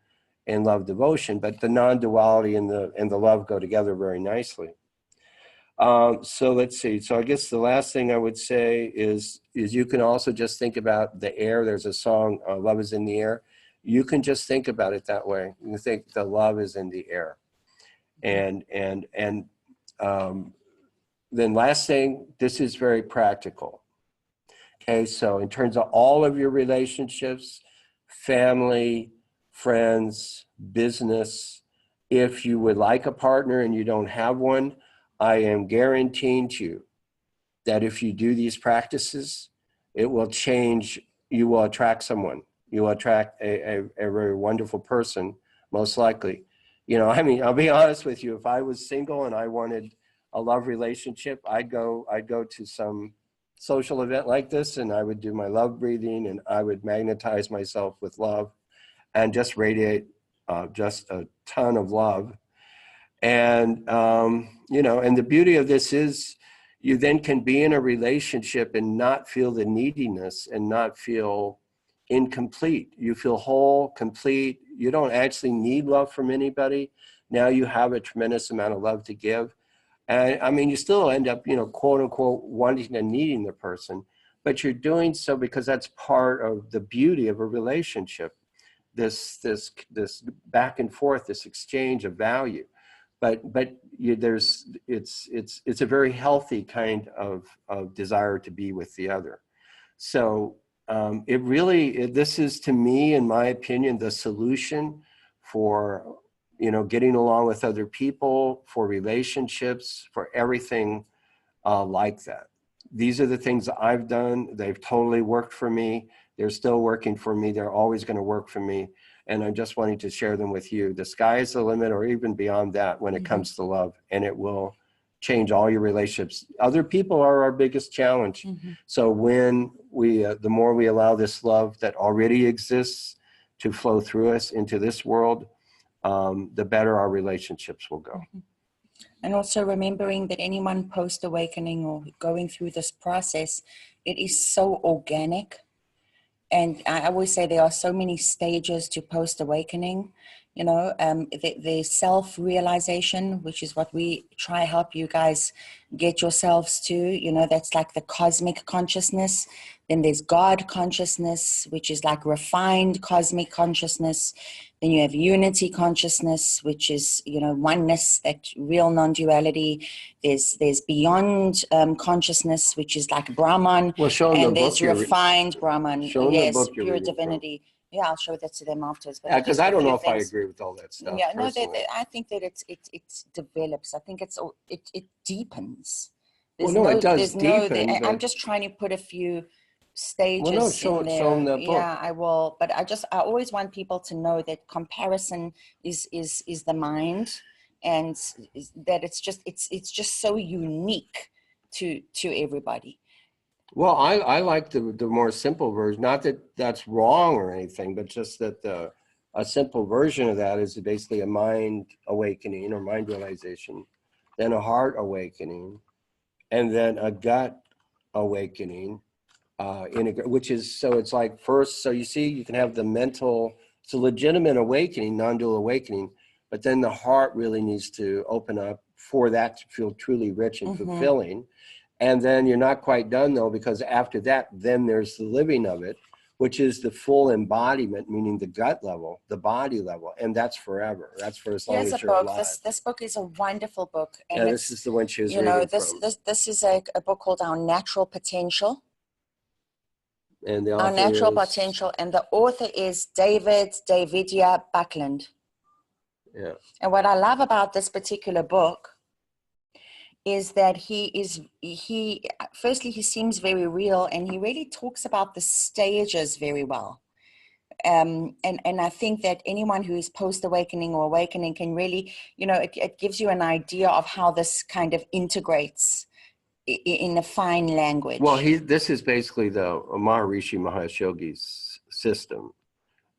love, devotion, but the non-duality and the love go together very nicely. So let's see. So I guess the last thing I would say is you can also just think about the air. There's a song, Love is in the Air. You can just think about it that way. You think the love is in the air. And then last thing, this is very practical. Okay, so in terms of all of your relationships, family, friends, business, if you would like a partner and you don't have one, I am guaranteeing to you that if you do these practices, it will change. You will attract someone. You will attract a very wonderful person, most likely. I'll be honest with you. If I was single and I wanted a love relationship, I'd go to some social event like this, and I would do my love breathing, and I would magnetize myself with love and just radiate just a ton of love. And, and the beauty of this is you then can be in a relationship and not feel the neediness and not feel incomplete. You feel whole, complete. You don't actually need love from anybody. Now you have a tremendous amount of love to give. And I mean, you still end up, you know, quote unquote, wanting and needing the person, but you're doing so because that's part of the beauty of a relationship. This back and forth, this exchange of value. But it's a very healthy kind of desire to be with the other. So this is, to me, in my opinion, the solution for, you know, getting along with other people, for relationships, for everything like that. These are the things that I've done. They've totally worked for me. They're still working for me. They're always going to work for me. And I'm just wanting to share them with you. The sky is the limit, or even beyond that, when it comes to love, and it will change all your relationships. Other people are our biggest challenge. So when the more we allow this love that already exists to flow through us into this world, the better our relationships will go. And also remembering that anyone post-awakening or going through this process, it is so organic. And I always say there are so many stages to post-awakening. You know, the self-realization, which is what we try help you guys get yourselves to, you know, that's like the cosmic consciousness. Then there's God consciousness, which is like refined cosmic consciousness. Then you have unity consciousness, which is, you know, oneness, that real non-duality. There's beyond consciousness, which is like Brahman. Well, show them and the there's book refined Brahman. show them Yes, the book you're pure reading divinity. Yeah, I'll show that to them afterwards. because I don't know if I agree with all that stuff. Yeah, no, I I think that it develops. I think it deepens. Well, no, it does deepen. I'm just trying to put a few stages Well, no, show in there. them the book. Yeah, I will. But I always want people to know that comparison is the mind, and that it's just so unique to everybody. Well, I like the more simple version. Not that that's wrong or anything, but just that a simple version of that is basically a mind awakening or mind realization, then a heart awakening, and then a gut awakening, which is, so it's like first, so you see, you can have the mental, it's a legitimate awakening, non-dual awakening, but then the heart really needs to open up for that to feel truly rich and fulfilling. And then you're not quite done though, because after that, then there's the living of it, which is the full embodiment, meaning the gut level, the body level, and that's forever. That's for as long as you're alive. This book is a wonderful book, and yeah, this is the one she was you know, reading from. This is a book called Our Natural Potential. And the author Our Natural Potential, and the author is Davidia Buckland. Yeah. And what I love about this particular book is that firstly, he seems very real, and he really talks about the stages very well. And I think that anyone who is post-awakening or awakening can really, you know, it gives you an idea of how this kind of integrates in a fine language. Well, this is basically the Maharishi Mahesh Yogi's system.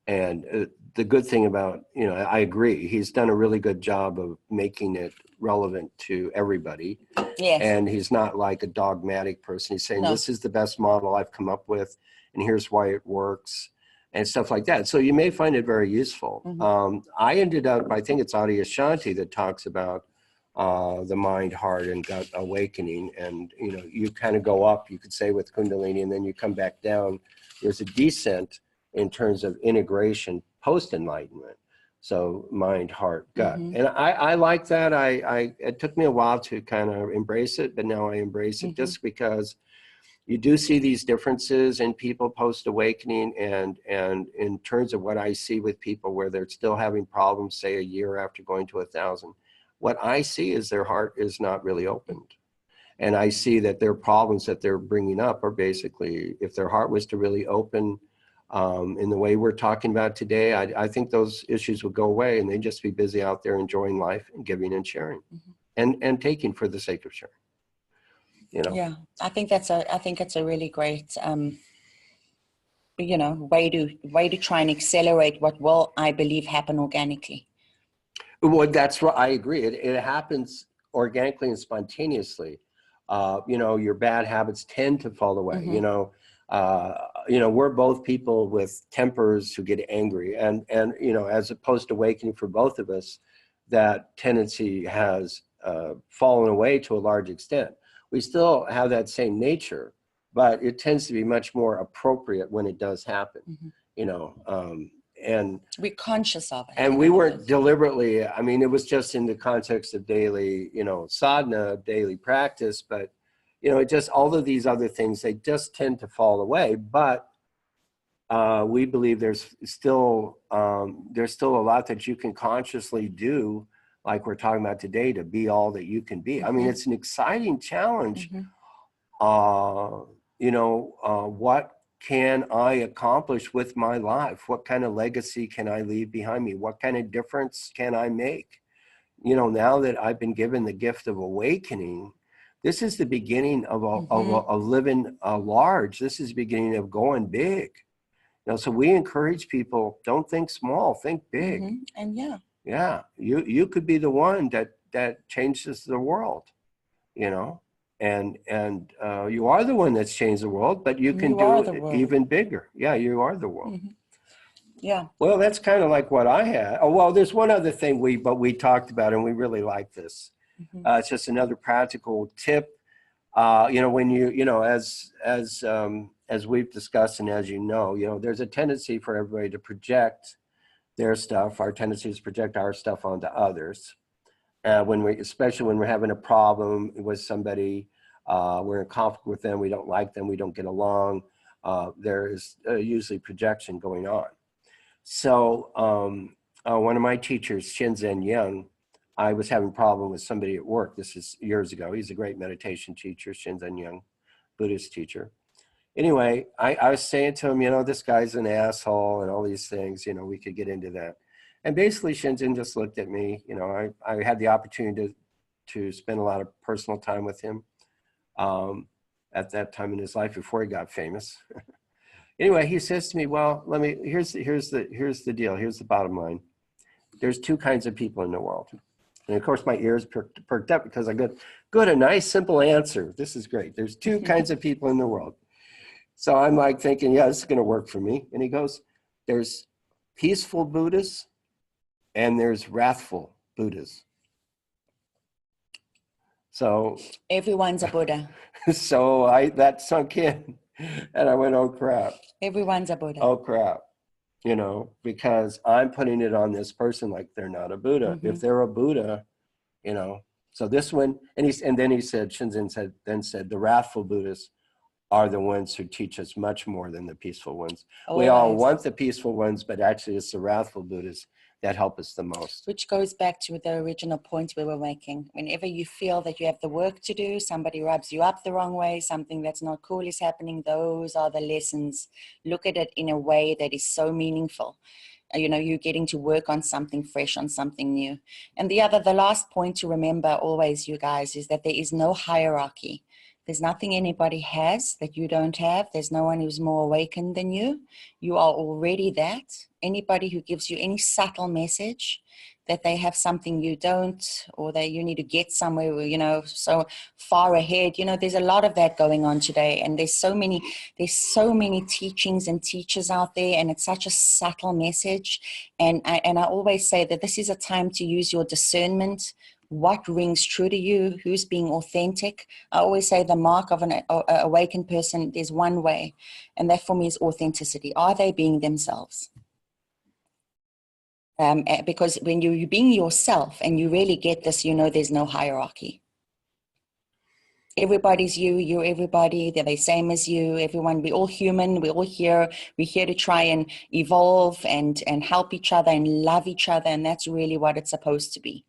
And the good thing about, you know, I agree, he's done a really good job of making it relevant to everybody. Yes. And he's not like a dogmatic person. He's saying, this is the best model I've come up with, and here's why it works, and stuff like that. So you may find it very useful. I ended up, I think it's Adyashanti that talks about the mind, heart, and gut awakening. And, you know, you kind of go up, you could say, with Kundalini, and then you come back down. There's a descent in terms of integration post-enlightenment. So mind, heart, gut. And I like that. It took me a while to kind of embrace it, but now I embrace it just because you do see these differences in people post-awakening, and in terms of what I see with people where they're still having problems, say a year after going to 1,000, what I see is their heart is not really opened. And I see that their problems that they're bringing up are basically, if their heart was to really open in the way we're talking about today, I think those issues would go away, and they'd just be busy out there enjoying life and giving and sharing and taking for the sake of sharing. You know? Yeah, I think it's a really great, you know, way to try and accelerate what will, I believe, happen organically. Well, that's right. I agree. It happens organically and spontaneously. You know, your bad habits tend to fall away. You know, we're both people with tempers who get angry, and you know, as opposed to awakening for both of us, that tendency has fallen away to a large extent. We still have that same nature, but it tends to be much more appropriate when it does happen, you know, and we're conscious of it. And we weren't deliberately, I mean, it was just in the context of daily, you know, sadhana, daily practice, but, you know, it just, all of these other things, they just tend to fall away. But we believe there's still a lot that you can consciously do, like we're talking about today, to be all that you can be. I mean, it's an exciting challenge. You know, what can I accomplish with my life? What kind of legacy can I leave behind me? What kind of difference can I make? You know, now that I've been given the gift of awakening, this is the beginning of a living large. This is the beginning of going big. You know, so we encourage people, don't think small, think big. And yeah, you could be the one that changes the world, you know. And you are the one that's changed the world, but you can do it even bigger. Yeah, you are the world. Yeah. Well, that's kind of like what I had. Oh, well, there's one other thing we talked about, and we really like this. It's just another practical tip. You know, when you know, as we've discussed, and as you know, there's a tendency for everybody to project their stuff. Our tendency is to project our stuff onto others. Especially when we're having a problem with somebody, we're in conflict with them, we don't like them, we don't get along, there is usually projection going on. So one of my teachers, Shinzen Young, I was having a problem with somebody at work. This is years ago. He's a great meditation teacher, Shinzen Young, Buddhist teacher. Anyway, I was saying to him, you know, this guy's an asshole and all these things, you know, we could get into that. And basically Shinzen just looked at me. You know, I had the opportunity to spend a lot of personal time with him at that time in his life before he got famous. Anyway, he says to me, well, here's the deal. Here's the bottom line. There's two kinds of people in the world. And of course my ears perked up because I got a nice simple answer. This is great. There's two kinds of people in the world. So I'm like thinking, yeah, this is going to work for me. And he goes, there's peaceful Buddhists and there's wrathful Buddhas. So everyone's a Buddha. So that sunk in, and I went, oh crap. Everyone's a Buddha. Oh crap. You know, because I'm putting it on this person like they're not a Buddha. If they're a Buddha, you know. So this one, and then he said, Shinzen said, the wrathful Buddhists are the ones who teach us much more than the peaceful ones. We all want the peaceful ones, but actually it's the wrathful Buddhists that help us the most. Which goes back to the original point we were making. Whenever you feel that you have the work to do, somebody rubs you up the wrong way, something that's not cool is happening, those are the lessons. Look at it in a way that is so meaningful. You know, you're getting to work on something fresh, on something new. And the last point to remember always, you guys, is that there is no hierarchy. There's nothing anybody has that you don't have. There's no one who's more awakened than you. You are already that. Anybody who gives you any subtle message that they have something you don't, or that you need to get somewhere, you know, so far ahead, you know, there's a lot of that going on today. And there's so many teachings and teachers out there, and it's such a subtle message. And I always say that this is a time to use your discernment. What rings true to you? Who's being authentic? I always say the mark of an awakened person, there's one way, and that for me is authenticity. Are they being themselves? Because when you're being yourself and you really get this, you know, there's no hierarchy. Everybody's you, you're everybody, they're the same as you, everyone, we're all human, we're all here, we're here to try and evolve and help each other and love each other, and that's really what it's supposed to be.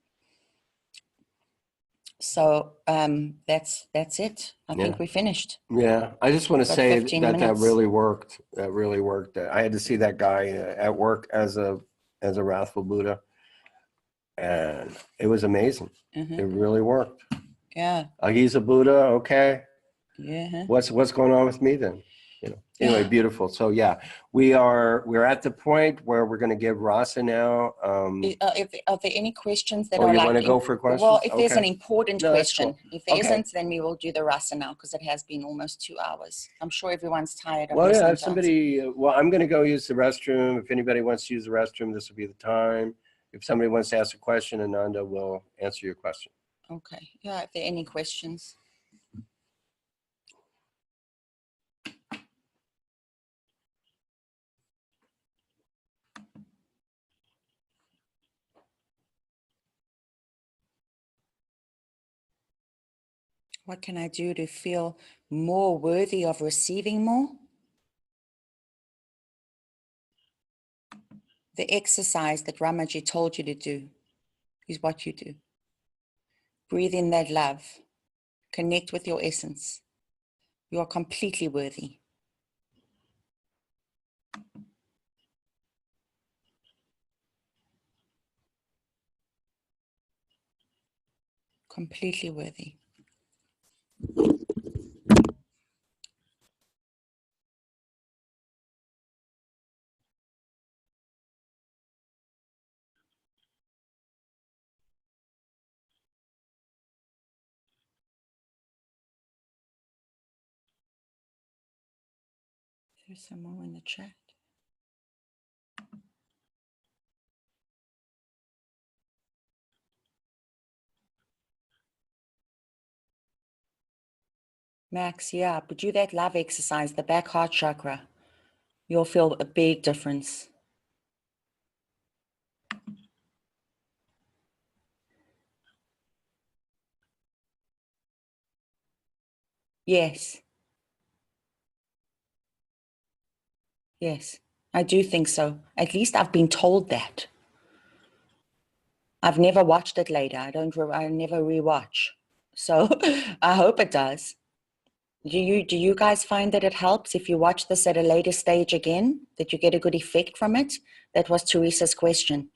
So that's it. I think we finished. Yeah, I just want to say that really worked. That really worked. I had to see that guy at work as a wrathful Buddha, and it was amazing. It really worked. Yeah. He's a Buddha. Okay. Yeah. What's going on with me then? You know. Anyway, beautiful. So yeah, we're at the point where we're going to give RASA now. Are there any questions that you are want to go for questions? Well, if there's an important question, cool. If there isn't, then we will do the RASA now, because it has been almost 2 hours. I'm sure everyone's tired of listening. If somebody, I'm going to go use the restroom. If anybody wants to use the restroom, this will be the time. If somebody wants to ask a question, Ananda will answer your question. Okay. Yeah, if there are any questions. What can I do to feel more worthy of receiving more? The exercise that Ramaji told you to do is what you do. Breathe in that love. Connect with your essence. You are completely worthy. Completely worthy. There's some more in the chat. Max, yeah, but do that love exercise, the back heart chakra. You'll feel a big difference. Yes. Yes, I do think so. At least I've been told that. I've never watched it later. I never rewatch. So I hope it does. Do you guys find that it helps if you watch this at a later stage again, that you get a good effect from it? That was Teresa's question.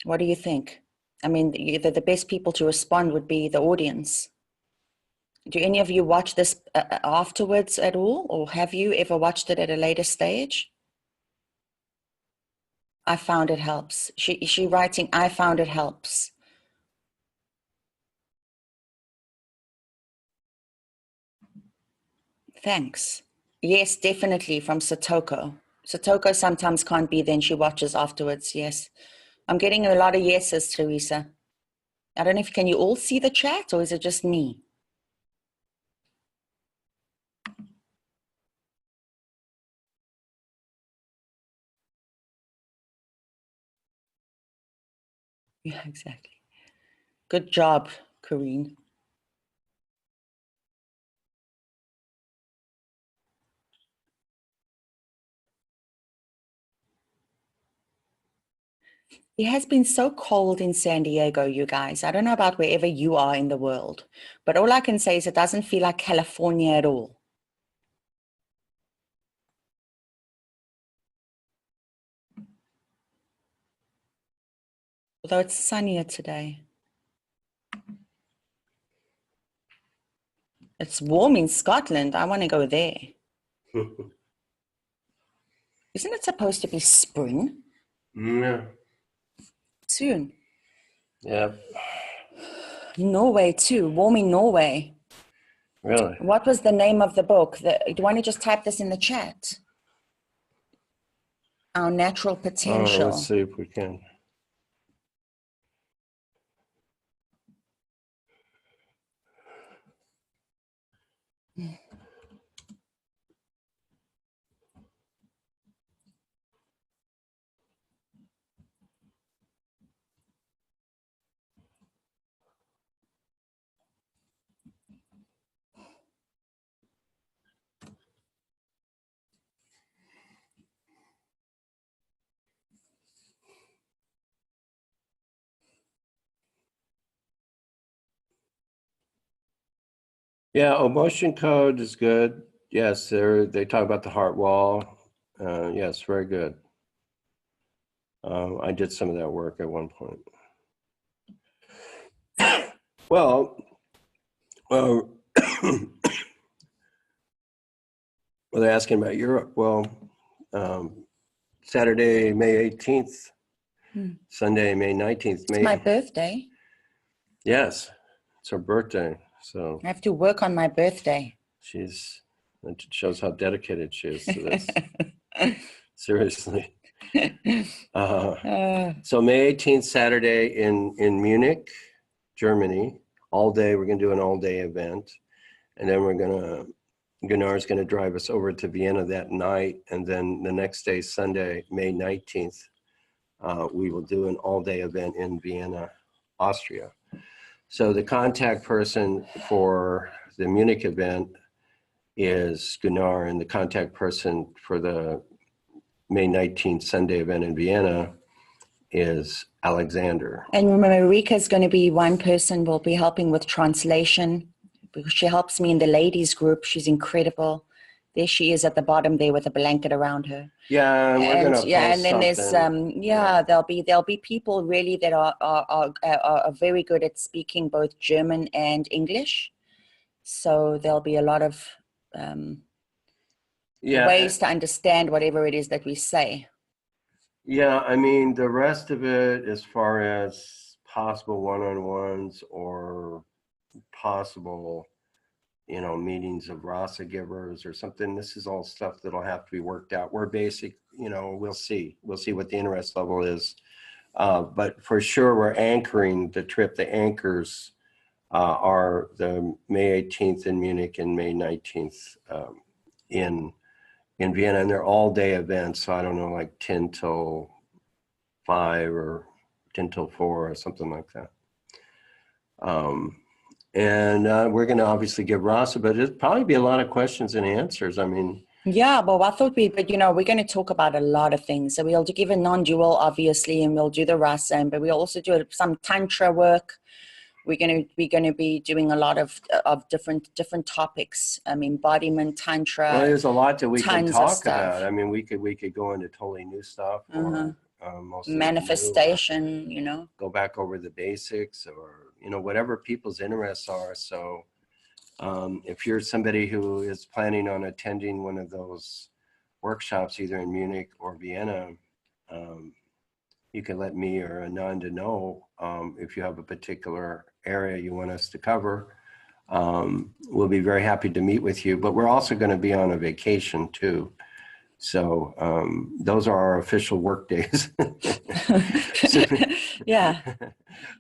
What do you think? I mean, the best people to respond would be the audience. Do any of you watch this afterwards at all? Or have you ever watched it at a later stage? I found it helps. She writing, I found it helps. Thanks. Yes, definitely from Satoko. Satoko sometimes can't be there and she watches afterwards. Yes. I'm getting a lot of yeses, Teresa. I don't know if can you all see the chat or is it just me? Yeah, exactly. Good job, Corrine. It has been so cold in San Diego, you guys. I don't know about wherever you are in the world, but all I can say is it doesn't feel like California at all. Although it's sunnier today. It's warm in Scotland. I want to go there. Isn't it supposed to be spring? Yeah. Soon. Yeah. Norway too. Warm in Norway. Really? What was the name of the book? Do you want to just type this in the chat? Our Natural Potential. Let's see if we can. Yeah, emotion code is good. Yes, they talk about the heart wall. Yes, very good. I did some of that work at one point. Well, well, they're asking about Europe. Well, Saturday, May 18th, Sunday, May 19th. It's my birthday. Yes, it's her birthday. So I have to work on my birthday. It shows how dedicated she is to this. Seriously. So May 18th, Saturday in Munich, Germany, all day. We're going to do an all day event. And then Gunnar's going to drive us over to Vienna that night. And then the next day, Sunday, May 19th, we will do an all day event in Vienna, Austria. So the contact person for the Munich event is Gunnar, and the contact person for the May 19th Sunday event in Vienna is Alexander. And remember, Rika's going to be one person will be helping with translation, because she helps me in the ladies group. She's incredible. There she is at the bottom there with a blanket around her. Yeah, and we're going to post and then something. there's there'll be people really that are very good at speaking both German and English. So there'll be a lot of ways to understand whatever it is that we say. Yeah, I mean, the rest of it, as far as possible one-on-ones or possible, meetings of RASA givers or something, this is all stuff that'll have to be worked out. We're basic, we'll see what the interest level is. But for sure, we're anchoring the trip. The anchors are the May 18th in Munich and May 19th in Vienna, and they're all day events. So I don't know, like 10 till 5 or 10 till 4 or something like that. And we're going to obviously give RASA, but it'll probably be a lot of questions and answers. I mean, yeah, well, I thought we're going to talk about a lot of things. So we'll give a non-dual, obviously, and we'll do the RASA, but we'll also do some Tantra work. We're going to be doing a lot of different topics. Embodiment, Tantra. Well, there's a lot that we can talk about. I mean, we could go into totally new stuff, or manifestation. Go back over the basics, or whatever people's interests are. So, if you're somebody who is planning on attending one of those workshops, either in Munich or Vienna, you can let me or Ananda know if you have a particular area you want us to cover. We'll be very happy to meet with you, but we're also going to be on a vacation too. So those are our official work days. Yeah.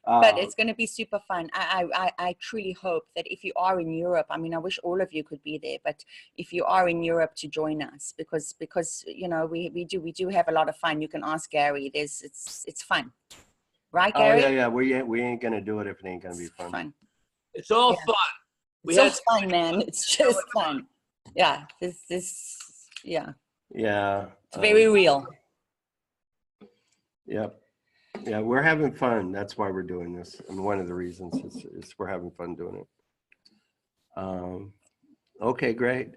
But it's going to be super fun. I truly hope that if you are in Europe, I mean, I wish all of you could be there, but if you are in Europe, to join us, because we do have a lot of fun. You can ask Gary. It's fun. Right, Gary? Oh, yeah. We ain't going to do it if it ain't going to be fun. It's all fun. It's all fun, man. It's just fun. Yeah. Yeah. Yeah. It's very real. Yep. Yeah, we're having fun. That's why we're doing this. And one of the reasons is we're having fun doing it. Okay, great.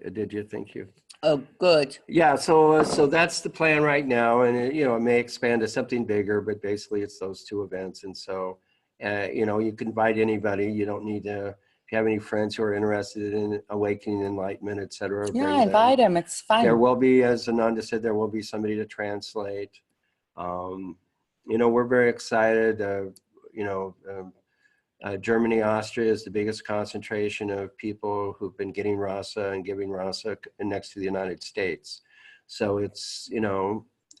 Thank you. Oh, good. Yeah, so that's the plan right now. And it may expand to something bigger, but basically it's those two events. And so, you can invite anybody. You don't need to, if you have any friends who are interested in awakening, enlightenment, et cetera. Yeah, invite them. It's fun. There will be, as Ananda said, there will be somebody to translate. We're very excited. Germany, Austria is the biggest concentration of people who've been getting RASA and giving RASA next to the United States. So it's,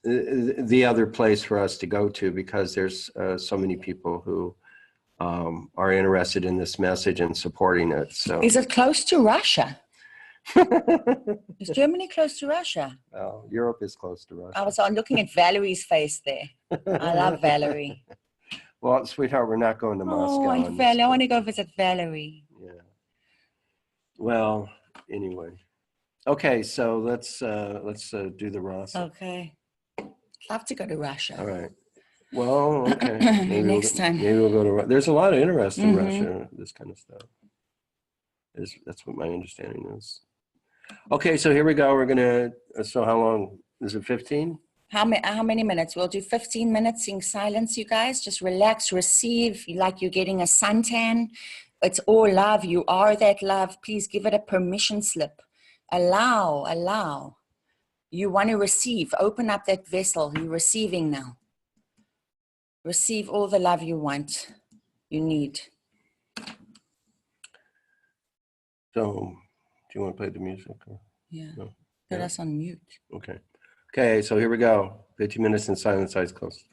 the other place for us to go to, because there's so many people who are interested in this message and supporting it. So is it close to Russia? Is Germany close to Russia? Well, Europe is close to Russia. I was looking at Valerie's face there. I love Valerie. Well, sweetheart, we're not going to Moscow. I want to go visit Valerie. Yeah. Well, anyway. Okay, so let's do the RASA. Okay. I'd love to go to Russia. All right. Well, okay. Maybe Next time. Maybe we'll go to Russia. There's a lot of interest in Russia, this kind of stuff. That's what my understanding is. Okay, so here we go. We're going to, so how long? Is it 15? How many minutes? We'll do 15 minutes in silence, you guys. Just relax, receive, like you're getting a suntan. It's all love. You are that love. Please give it a permission slip. Allow. You want to receive. Open up that vessel. You're receiving now. Receive all the love you want, you need. So, do you want to play the music? Or? Yeah. No? Put us on mute. Okay. Okay, so here we go. 15 minutes in silence, eyes closed.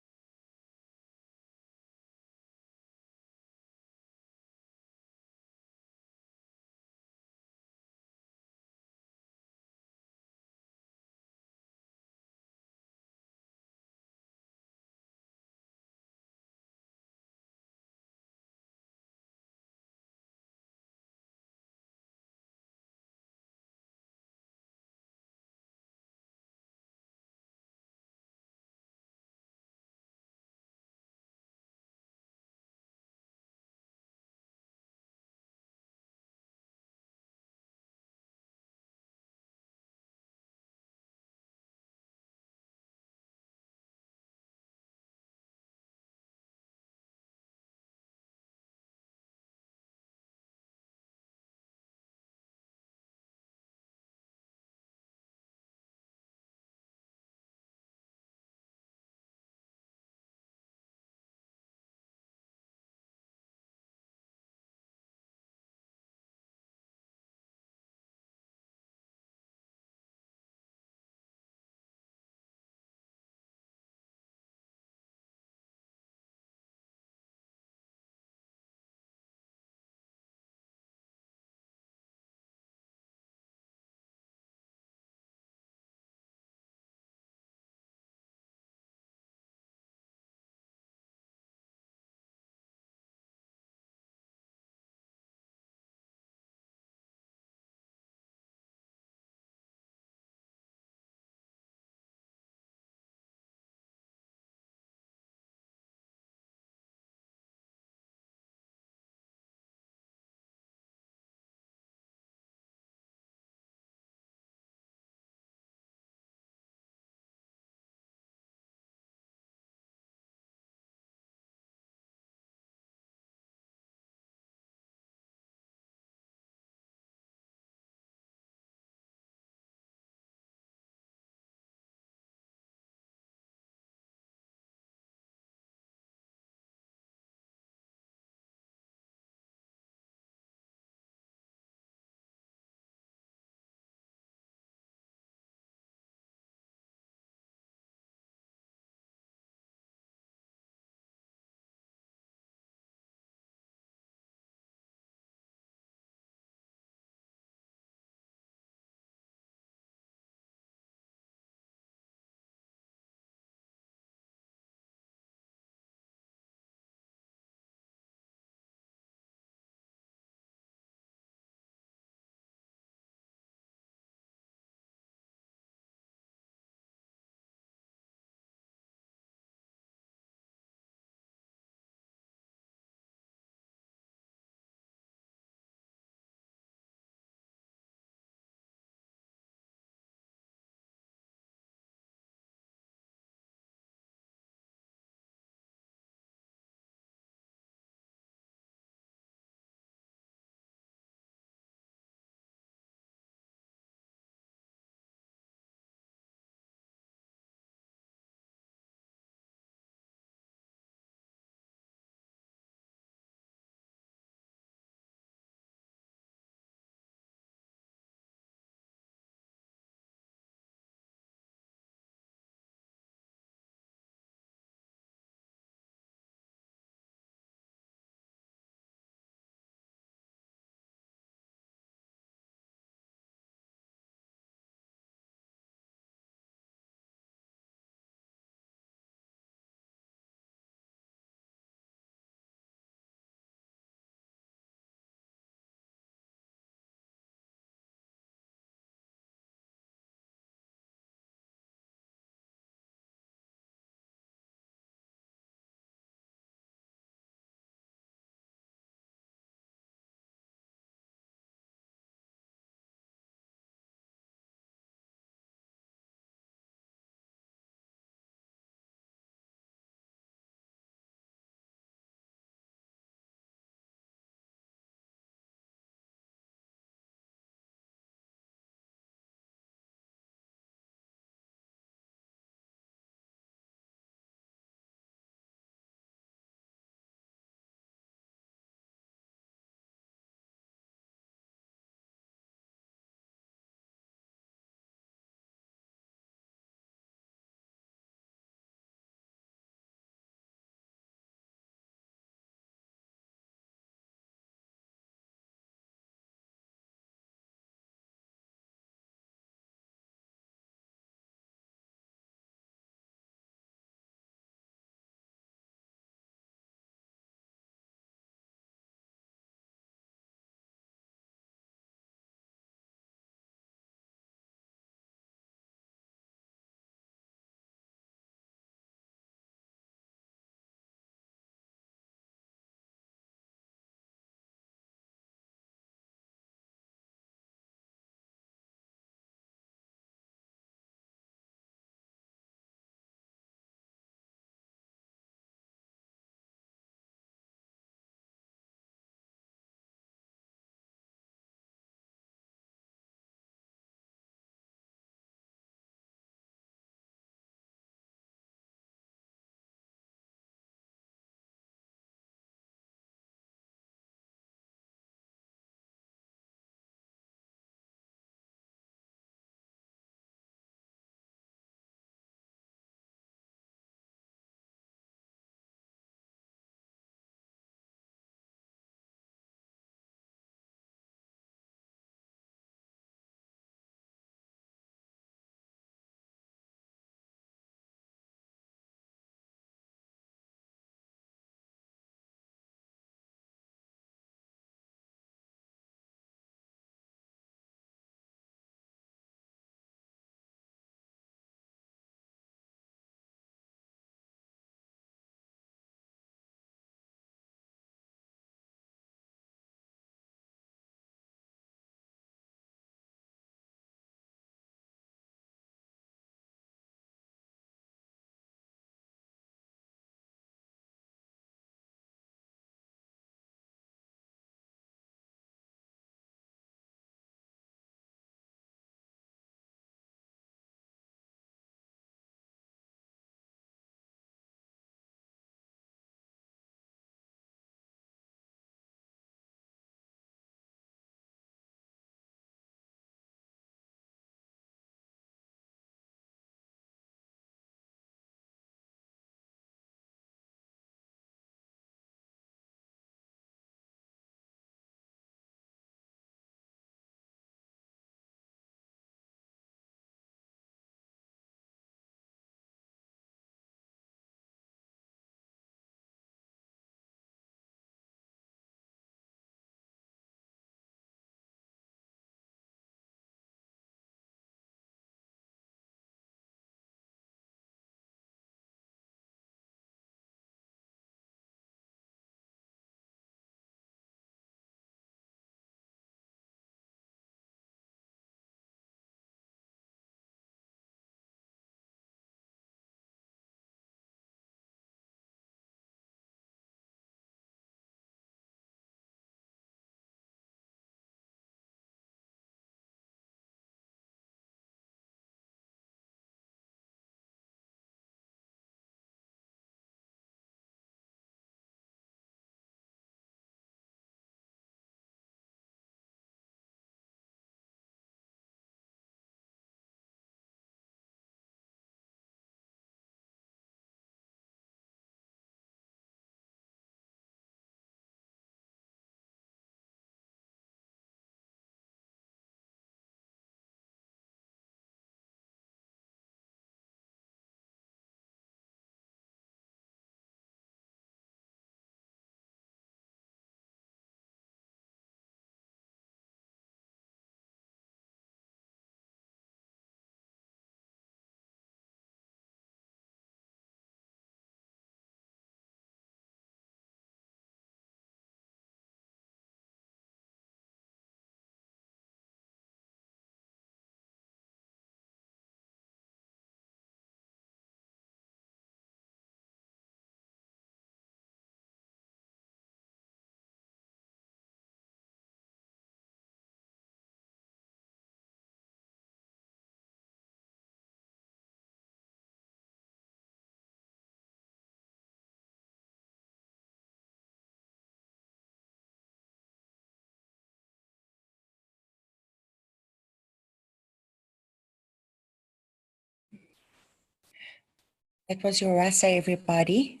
That was your RASA, everybody.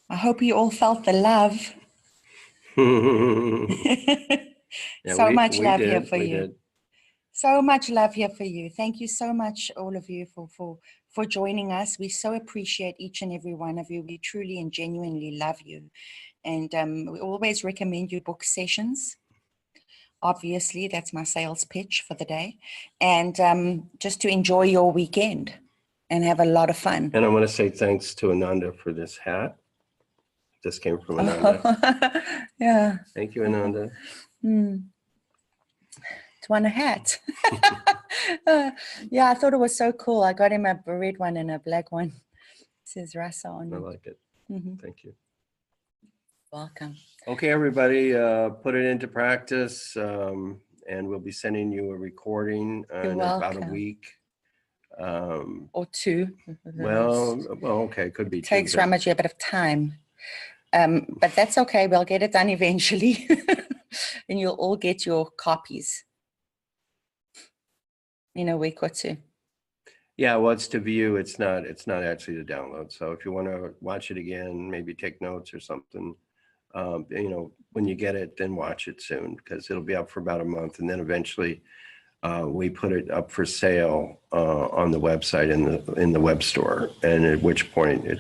I hope you all felt the love. Yeah, So much we love did, here for we you. did. So much love here for you. Thank you so much, all of you, for joining us. We so appreciate each and every one of you. We truly and genuinely love you. And we always recommend you book sessions. Obviously, that's my sales pitch for the day. And just to enjoy your weekend and have a lot of fun. And I want to say thanks to Ananda for this hat. This came from Ananda. Yeah. Thank you, Ananda. It's one a hat. Yeah, I thought it was so cool. I got him a red one and a black one. It says RASA on I it. like it. Thank you. Welcome. Okay, everybody, put it into practice, and we'll be sending you a recording in about a week. Or two. Well, okay, could be It takes two, but Ramaji a bit of time. But that's okay. We'll get it done eventually. And you'll all get your copies in a week or two. yeah, well, it's to view. It's not actually to download. So if you want to watch it again, maybe take notes or something, you know, when you get it, then watch it soon, because it'll be up for about a month, and then eventually we put it up for sale on the website in the web store, and at which point it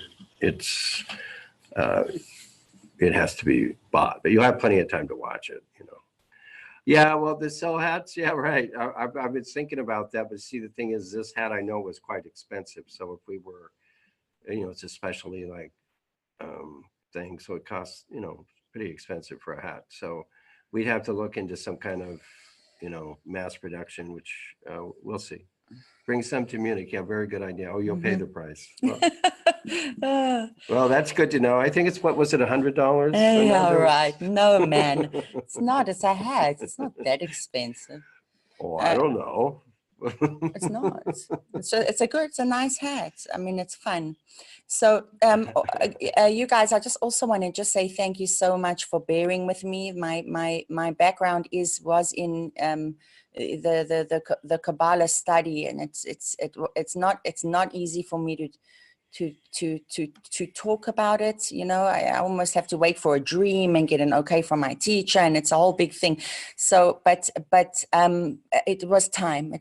has to be bought. But you'll have plenty of time to watch it, you know. Yeah, well, the sell hats, yeah, right. I've been thinking about that, but see, the thing is, this hat I know was quite expensive. So if we were, you know, it's a specialty like thing, so it costs, you know, pretty expensive for a hat. So we'd have to look into some kind of, you know, mass production, which we'll see. Bring some to Munich. Yeah, very good idea. Oh, you'll pay the price. Well, that's good to know. I think it's, what was it, $100? Yeah, right. No, man. It's not. It's a hat. It's not that expensive. Oh, I don't know. It's not. It's a nice hat. I mean, it's fun. So you guys, I just also want to just say thank you so much for bearing with me. My background was in the Kabbalah study, and it's not easy for me to talk about it. You know, I almost have to wait for a dream and get an okay from my teacher, and it's a whole big thing. So but it was time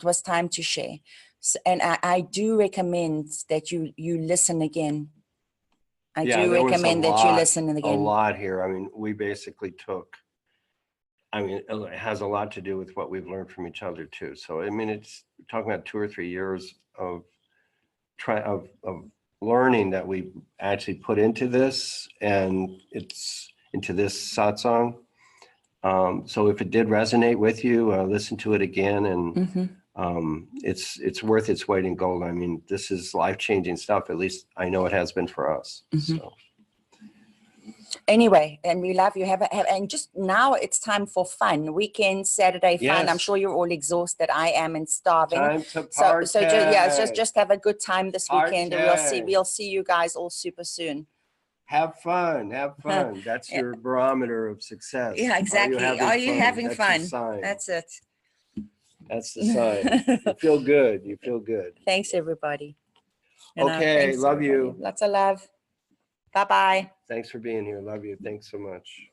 to share. So, and I do recommend that you listen again. I do recommend that you listen again. A lot here. I mean, we basically took, I mean, it has a lot to do with what we've learned from each other too. So, I mean, it's talking about 2 or 3 years of learning that we actually put into this, and it's into this satsang. So if it did resonate with you, listen to it again, and it's worth its weight in gold. I mean, this is life-changing stuff. At least I know it has been for us. So. Anyway, and we love you. And just now it's time for fun. Weekend, Saturday fun. Yes. I'm sure you're all exhausted. I am, and starving. Time to party. So just have a good time this weekend, and we'll see you guys all super soon. Have fun. That's your barometer of success. Yeah, exactly. Are you having fun? That's it. That's the sign. You feel good. Thanks, everybody. Okay, love you. Lots of love. Bye-bye. Thanks for being here. Love you. Thanks so much.